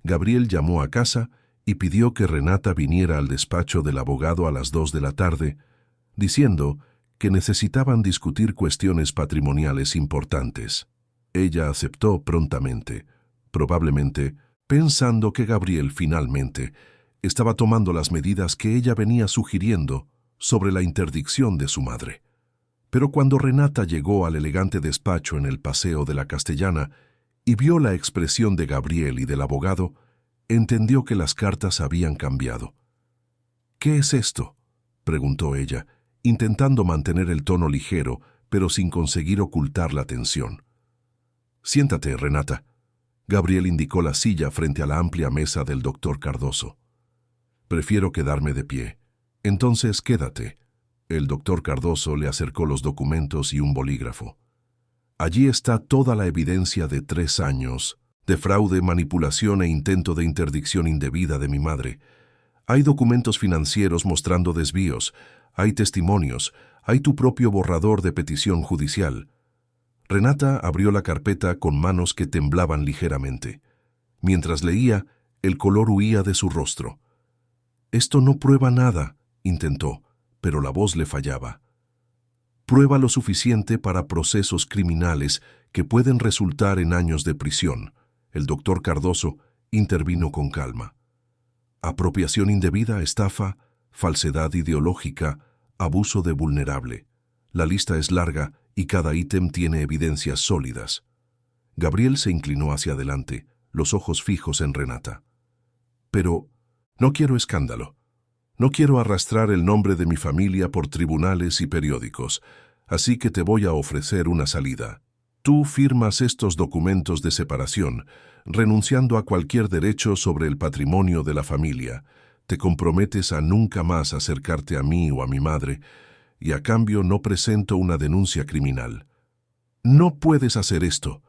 Gabriel llamó a casa y pidió que Renata viniera al despacho del abogado a las 2 de la tarde, diciendo que necesitaban discutir cuestiones patrimoniales importantes. Ella aceptó prontamente, probablemente pensando que Gabriel finalmente estaba tomando las medidas que ella venía sugiriendo sobre la interdicción de su madre. Pero cuando Renata llegó al elegante despacho en el Paseo de la Castellana y vio la expresión de Gabriel y del abogado, entendió que las cartas habían cambiado. «¿Qué es esto?», preguntó ella, intentando mantener el tono ligero, pero sin conseguir ocultar la tensión. «Siéntate, Renata». Gabriel indicó la silla frente a la amplia mesa del doctor Cardoso. «Prefiero quedarme de pie. Entonces quédate». El doctor Cardoso le acercó los documentos y un bolígrafo. «Allí está toda la evidencia de 3 años de fraude, manipulación e intento de interdicción indebida de mi madre. Hay documentos financieros mostrando desvíos, hay testimonios, hay tu propio borrador de petición judicial. Renata abrió la carpeta con manos que temblaban ligeramente. Mientras leía, el color huía de su rostro. Esto no prueba nada, intentó, pero la voz le fallaba. Prueba lo suficiente para procesos criminales que pueden resultar en años de prisión. El doctor Cardoso intervino con calma. Apropiación indebida, estafa, falsedad ideológica, abuso de vulnerable. La lista es larga y cada ítem tiene evidencias sólidas. Gabriel se inclinó hacia adelante, los ojos fijos en Renata. Pero no quiero escándalo. No quiero arrastrar el nombre de mi familia por tribunales y periódicos, así que te voy a ofrecer una salida. Tú firmas estos documentos de separación, renunciando a cualquier derecho sobre el patrimonio de la familia. Te comprometes a nunca más acercarte a mí o a mi madre, y a cambio no presento una denuncia criminal. No puedes hacer esto.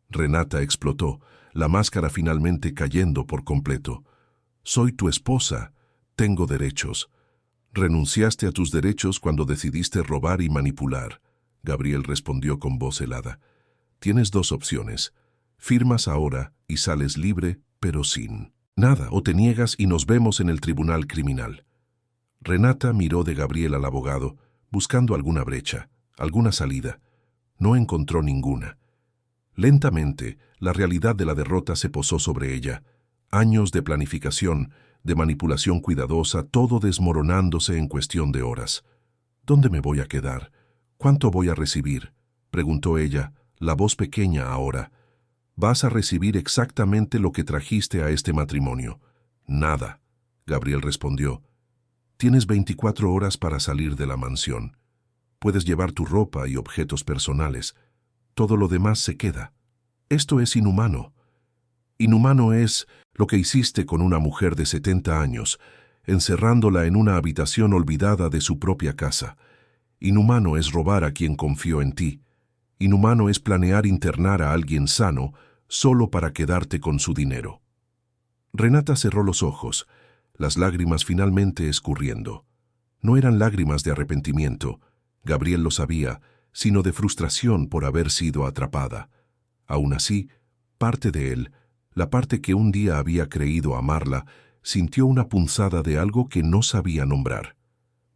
Renata explotó, la máscara finalmente cayendo por completo. Soy tu esposa. Tengo derechos. Renunciaste a tus derechos cuando decidiste robar y manipular. Gabriel respondió con voz helada. Tienes dos opciones. Firmas ahora y sales libre, pero sin nada, o te niegas y nos vemos en el tribunal criminal. Renata miró de Gabriel al abogado, buscando alguna brecha, alguna salida. No encontró ninguna. Lentamente, la realidad de la derrota se posó sobre ella. Años de planificación, de manipulación cuidadosa, todo desmoronándose en cuestión de horas. ¿Dónde me voy a quedar? ¿Cuánto voy a recibir?, preguntó ella, la voz pequeña ahora. Vas a recibir exactamente lo que trajiste a este matrimonio. Nada, Gabriel respondió. Tienes 24 horas para salir de la mansión. Puedes llevar tu ropa y objetos personales. Todo lo demás se queda. Esto es inhumano. Inhumano es lo que hiciste con una mujer de 70 años, encerrándola en una habitación olvidada de su propia casa. Inhumano es robar a quien confió en ti. Inhumano es planear internar a alguien sano solo para quedarte con su dinero. Renata cerró los ojos, las lágrimas finalmente escurriendo. No eran lágrimas de arrepentimiento, Gabriel lo sabía, sino de frustración por haber sido atrapada. Aún así, parte de él, la parte que un día había creído amarla, sintió una punzada de algo que no sabía nombrar.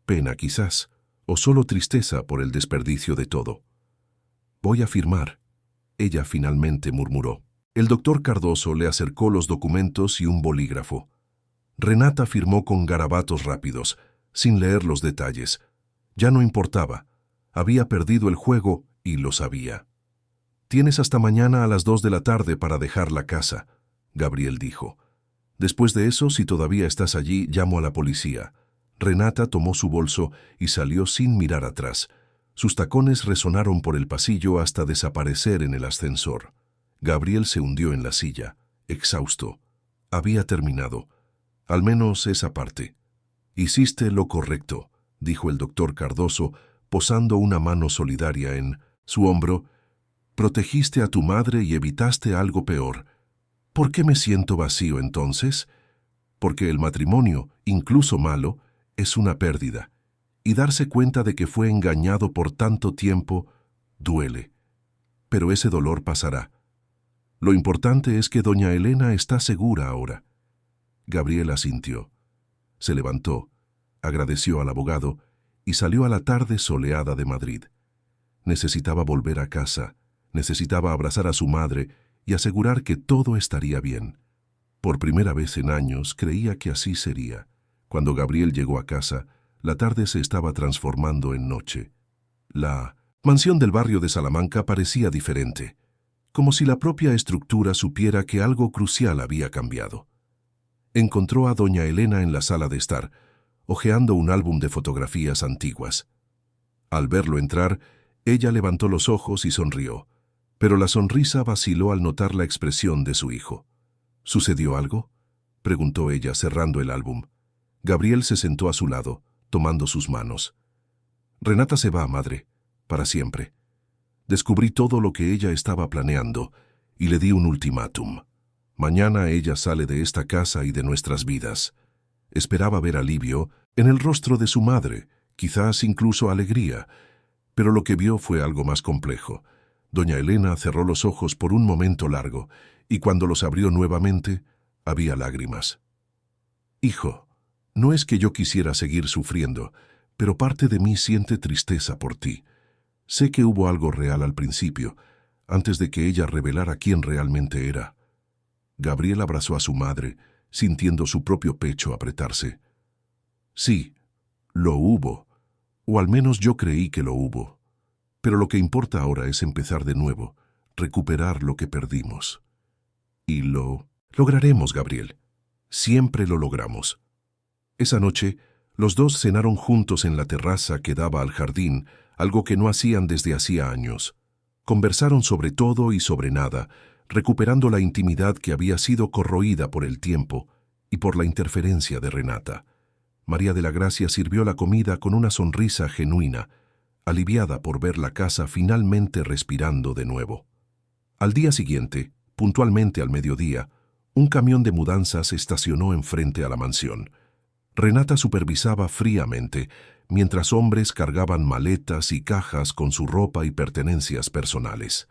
Pena quizás, o solo tristeza por el desperdicio de todo. Voy a firmar, ella finalmente murmuró. El doctor Cardoso le acercó los documentos y un bolígrafo. Renata firmó con garabatos rápidos, sin leer los detalles. Ya no importaba. Había perdido el juego y lo sabía. Tienes hasta mañana a las 2 de la tarde para dejar la casa, Gabriel dijo. Después de eso, si todavía estás allí, llamo a la policía. Renata tomó su bolso y salió sin mirar atrás. Sus tacones resonaron por el pasillo hasta desaparecer en el ascensor. Gabriel se hundió en la silla, exhausto. Había terminado. Al menos esa parte. Hiciste lo correcto, dijo el doctor Cardoso, posando una mano solidaria en su hombro. Protegiste a tu madre y evitaste algo peor. ¿Por qué me siento vacío entonces? Porque el matrimonio, incluso malo, es una pérdida. Y darse cuenta de que fue engañado por tanto tiempo duele. Pero ese dolor pasará. Lo importante es que doña Elena está segura ahora. Gabriel asintió. Se levantó, agradeció al abogado y salió a la tarde soleada de Madrid. Necesitaba volver a casa, necesitaba abrazar a su madre y asegurar que todo estaría bien. Por primera vez en años creía que así sería. Cuando Gabriel llegó a casa, la tarde se estaba transformando en noche. La mansión del barrio de Salamanca parecía diferente, como si la propia estructura supiera que algo crucial había cambiado. Encontró a doña Elena en la sala de estar, hojeando un álbum de fotografías antiguas. Al verlo entrar, ella levantó los ojos y sonrió, pero la sonrisa vaciló al notar la expresión de su hijo. ¿Sucedió algo?, preguntó ella cerrando el álbum. Gabriel se sentó a su lado, tomando sus manos. Renata se va, madre, para siempre. Descubrí todo lo que ella estaba planeando y le di un ultimátum. Mañana ella sale de esta casa y de nuestras vidas. Esperaba ver alivio en el rostro de su madre, quizás incluso alegría, pero lo que vio fue algo más complejo. Doña Elena cerró los ojos por un momento largo, y cuando los abrió nuevamente, había lágrimas. «Hijo, no es que yo quisiera seguir sufriendo, pero parte de mí siente tristeza por ti. Sé que hubo algo real al principio, antes de que ella revelara quién realmente era». Gabriel abrazó a su madre, sintiendo su propio pecho apretarse. «Sí, lo hubo, o al menos yo creí que lo hubo. Pero lo que importa ahora es empezar de nuevo, recuperar lo que perdimos. Y lo lograremos, Gabriel. Siempre lo logramos». Esa noche, los dos cenaron juntos en la terraza que daba al jardín, algo que no hacían desde hacía años. Conversaron sobre todo y sobre nada, recuperando la intimidad que había sido corroída por el tiempo y por la interferencia de Renata. María de la Gracia sirvió la comida con una sonrisa genuina, aliviada por ver la casa finalmente respirando de nuevo. Al día siguiente, puntualmente al mediodía, un camión de mudanzas estacionó enfrente a la mansión. Renata supervisaba fríamente, mientras hombres cargaban maletas y cajas con su ropa y pertenencias personales.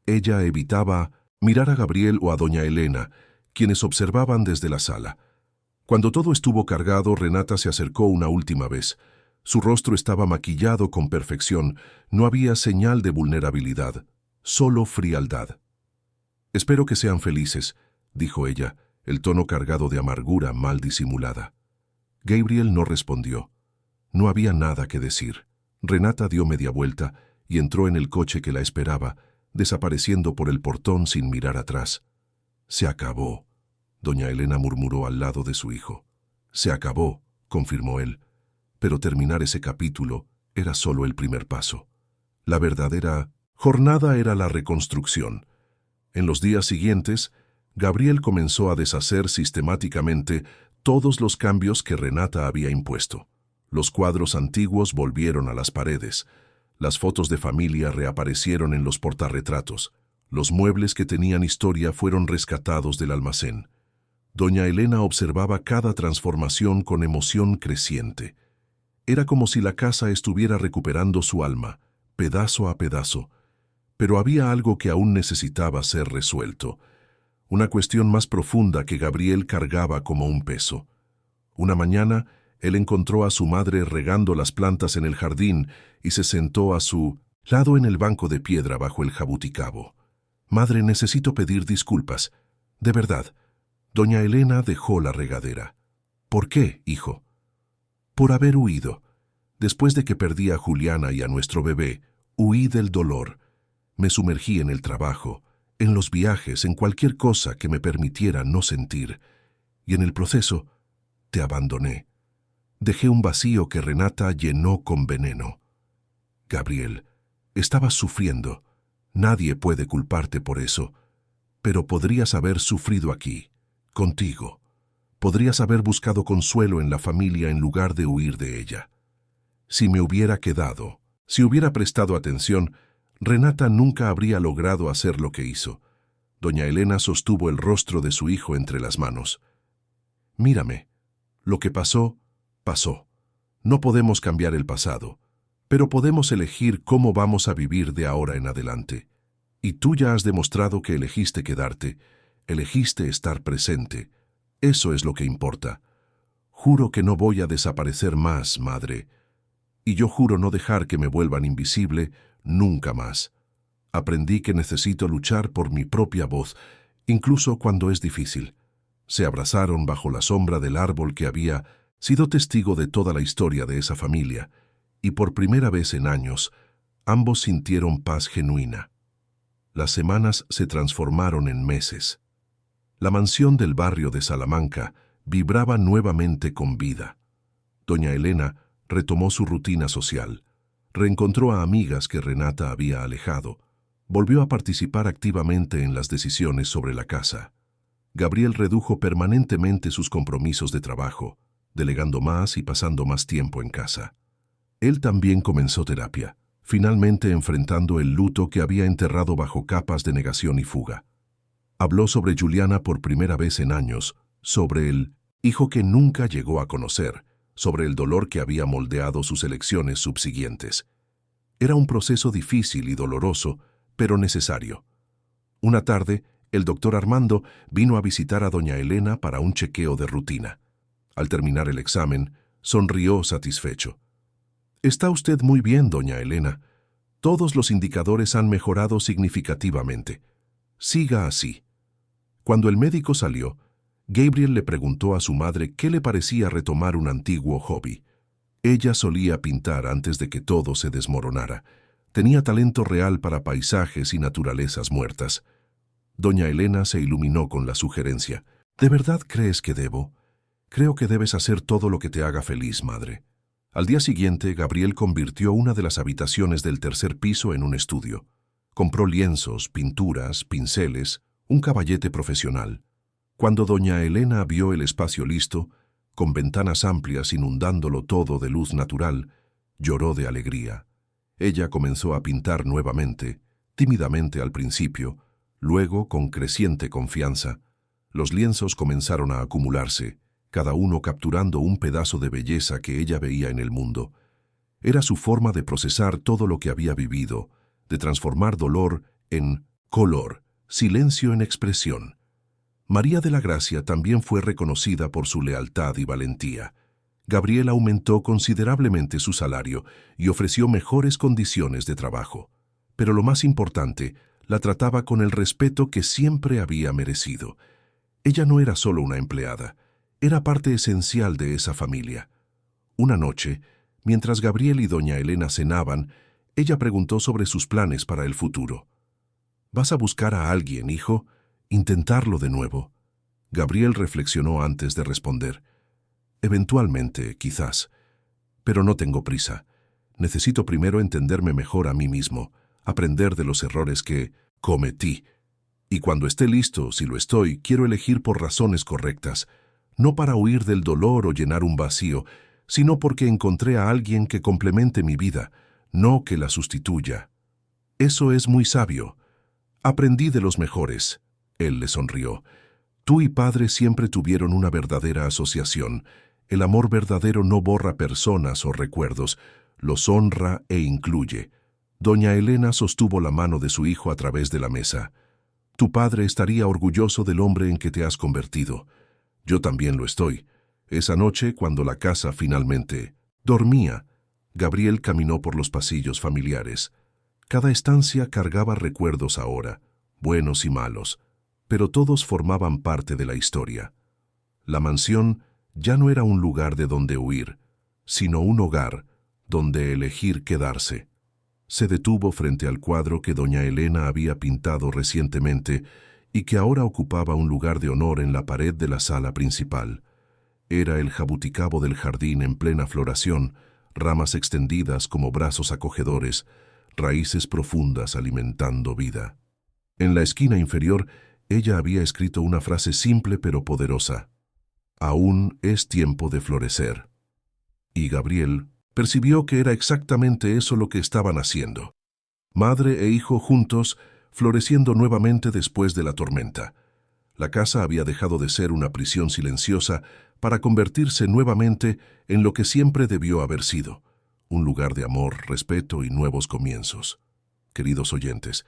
Ella evitaba mirar a Gabriel o a doña Elena, quienes observaban desde la sala. Cuando todo estuvo cargado, Renata se acercó una última vez. Su rostro estaba maquillado con perfección, no había señal de vulnerabilidad, solo frialdad. «Espero que sean felices», dijo ella, el tono cargado de amargura mal disimulada. Gabriel no respondió. No había nada que decir. Renata dio media vuelta y entró en el coche que la esperaba, desapareciendo por el portón sin mirar atrás. «Se acabó», doña Elena murmuró al lado de su hijo. «Se acabó», confirmó él. Pero terminar ese capítulo era solo el primer paso. La verdadera jornada era la reconstrucción. En los días siguientes, Gabriel comenzó a deshacer sistemáticamente todos los cambios que Renata había impuesto. Los cuadros antiguos volvieron a las paredes. Las fotos de familia reaparecieron en los portarretratos. Los muebles que tenían historia fueron rescatados del almacén. Doña Elena observaba cada transformación con emoción creciente. Era como si la casa estuviera recuperando su alma, pedazo a pedazo. Pero había algo que aún necesitaba ser resuelto. Una cuestión más profunda que Gabriel cargaba como un peso. Una mañana, él encontró a su madre regando las plantas en el jardín y se sentó a su lado en el banco de piedra bajo el jabuticabo. «Madre, necesito pedir disculpas. De verdad». Doña Elena dejó la regadera. «¿Por qué, hijo?» «Por haber huido. Después de que perdí a Juliana y a nuestro bebé, huí del dolor. Me sumergí en el trabajo, en los viajes, en cualquier cosa que me permitiera no sentir. Y en el proceso, te abandoné. Dejé un vacío que Renata llenó con veneno. Gabriel, estabas sufriendo. Nadie puede culparte por eso. Pero podrías haber sufrido aquí, contigo. Podrías haber buscado consuelo en la familia en lugar de huir de ella. Si me hubiera quedado, si hubiera prestado atención, Renata nunca habría logrado hacer lo que hizo». Doña Elena sostuvo el rostro de su hijo entre las manos. «Mírame. Lo que pasó, pasó. No podemos cambiar el pasado, pero podemos elegir cómo vamos a vivir de ahora en adelante. Y tú ya has demostrado que elegiste quedarte, elegiste estar presente. Eso es lo que importa. Juro que no voy a desaparecer más, madre. Y yo juro no dejar que me vuelvan invisible nunca más. Aprendí que necesito luchar por mi propia voz, incluso cuando es difícil». Se abrazaron bajo la sombra del árbol que había sido testigo de toda la historia de esa familia, y por primera vez en años, ambos sintieron paz genuina. Las semanas se transformaron en meses. La mansión del barrio de Salamanca vibraba nuevamente con vida. Doña Elena retomó su rutina social, reencontró a amigas que Renata había alejado, volvió a participar activamente en las decisiones sobre la casa. Gabriel redujo permanentemente sus compromisos de trabajo, delegando más y pasando más tiempo en casa. Él también comenzó terapia, finalmente enfrentando el luto que había enterrado bajo capas de negación y fuga. Habló sobre Juliana por primera vez en años, sobre el hijo que nunca llegó a conocer, sobre el dolor que había moldeado sus elecciones subsiguientes. Era un proceso difícil y doloroso, pero necesario. Una tarde, el doctor Armando vino a visitar a doña Elena para un chequeo de rutina. Al terminar el examen, sonrió satisfecho. «Está usted muy bien, doña Elena. Todos los indicadores han mejorado significativamente. Siga así». Cuando el médico salió, Gabriel le preguntó a su madre qué le parecía retomar un antiguo hobby. Ella solía pintar antes de que todo se desmoronara. Tenía talento real para paisajes y naturalezas muertas. Doña Elena se iluminó con la sugerencia. «¿De verdad crees que debo? Creo que debes hacer todo lo que te haga feliz, madre». Al día siguiente, Gabriel convirtió una de las habitaciones del tercer piso en un estudio. Compró lienzos, pinturas, pinceles, un caballete profesional. Cuando doña Elena vio el espacio listo, con ventanas amplias inundándolo todo de luz natural, lloró de alegría. Ella comenzó a pintar nuevamente, tímidamente al principio, luego con creciente confianza. Los lienzos comenzaron a acumularse, cada uno capturando un pedazo de belleza que ella veía en el mundo. Era su forma de procesar todo lo que había vivido, de transformar dolor en color, silencio en expresión. María de la Gracia también fue reconocida por su lealtad y valentía. Gabriel aumentó considerablemente su salario y ofreció mejores condiciones de trabajo. Pero lo más importante, la trataba con el respeto que siempre había merecido. Ella no era solo una empleada, era parte esencial de esa familia. Una noche, mientras Gabriel y doña Elena cenaban, ella preguntó sobre sus planes para el futuro. «¿Vas a buscar a alguien, hijo? Intentarlo de nuevo». Gabriel reflexionó antes de responder. «Eventualmente, quizás. Pero no tengo prisa. Necesito primero entenderme mejor a mí mismo, aprender de los errores que cometí. Y cuando esté listo, si lo estoy, quiero elegir por razones correctas, no para huir del dolor o llenar un vacío, sino porque encontré a alguien que complemente mi vida, no que la sustituya». «Eso es muy sabio. Aprendí de los mejores». Él le sonrió. «Tú y padre siempre tuvieron una verdadera asociación. El amor verdadero no borra personas o recuerdos, los honra e incluye». Doña Elena sostuvo la mano de su hijo a través de la mesa. «Tu padre estaría orgulloso del hombre en que te has convertido. Yo también lo estoy». Esa noche, cuando la casa finalmente dormía, Gabriel caminó por los pasillos familiares. Cada estancia cargaba recuerdos ahora, buenos y malos, pero todos formaban parte de la historia. La mansión ya no era un lugar de donde huir, sino un hogar donde elegir quedarse. Se detuvo frente al cuadro que doña Elena había pintado recientemente y que ahora ocupaba un lugar de honor en la pared de la sala principal. Era el jabuticabo del jardín en plena floración, ramas extendidas como brazos acogedores, raíces profundas alimentando vida. En la esquina inferior, ella había escrito una frase simple pero poderosa: «Aún es tiempo de florecer». Y Gabriel percibió que era exactamente eso lo que estaban haciendo. Madre e hijo juntos, floreciendo nuevamente después de la tormenta. La casa había dejado de ser una prisión silenciosa para convertirse nuevamente en lo que siempre debió haber sido, un lugar de amor, respeto y nuevos comienzos. Queridos oyentes,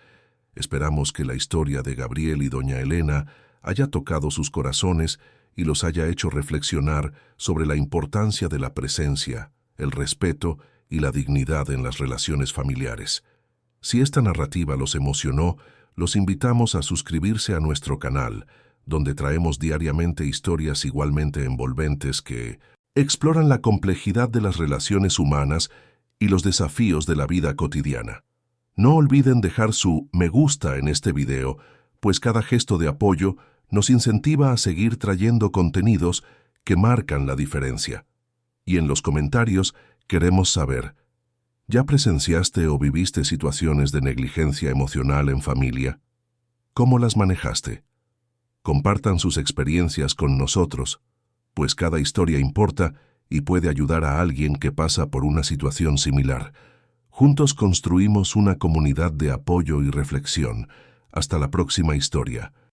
esperamos que la historia de Gabriel y doña Elena haya tocado sus corazones y los haya hecho reflexionar sobre la importancia de la presencia, el respeto y la dignidad en las relaciones familiares. Si esta narrativa los emocionó, los invitamos a suscribirse a nuestro canal, donde traemos diariamente historias igualmente envolventes que exploran la complejidad de las relaciones humanas y los desafíos de la vida cotidiana. No olviden dejar su me gusta en este video, pues cada gesto de apoyo nos incentiva a seguir trayendo contenidos que marcan la diferencia. Y en los comentarios queremos saber, ¿ya presenciaste o viviste situaciones de negligencia emocional en familia? ¿Cómo las manejaste? Compartan sus experiencias con nosotros, pues cada historia importa y puede ayudar a alguien que pasa por una situación similar. Juntos construimos una comunidad de apoyo y reflexión. Hasta la próxima historia.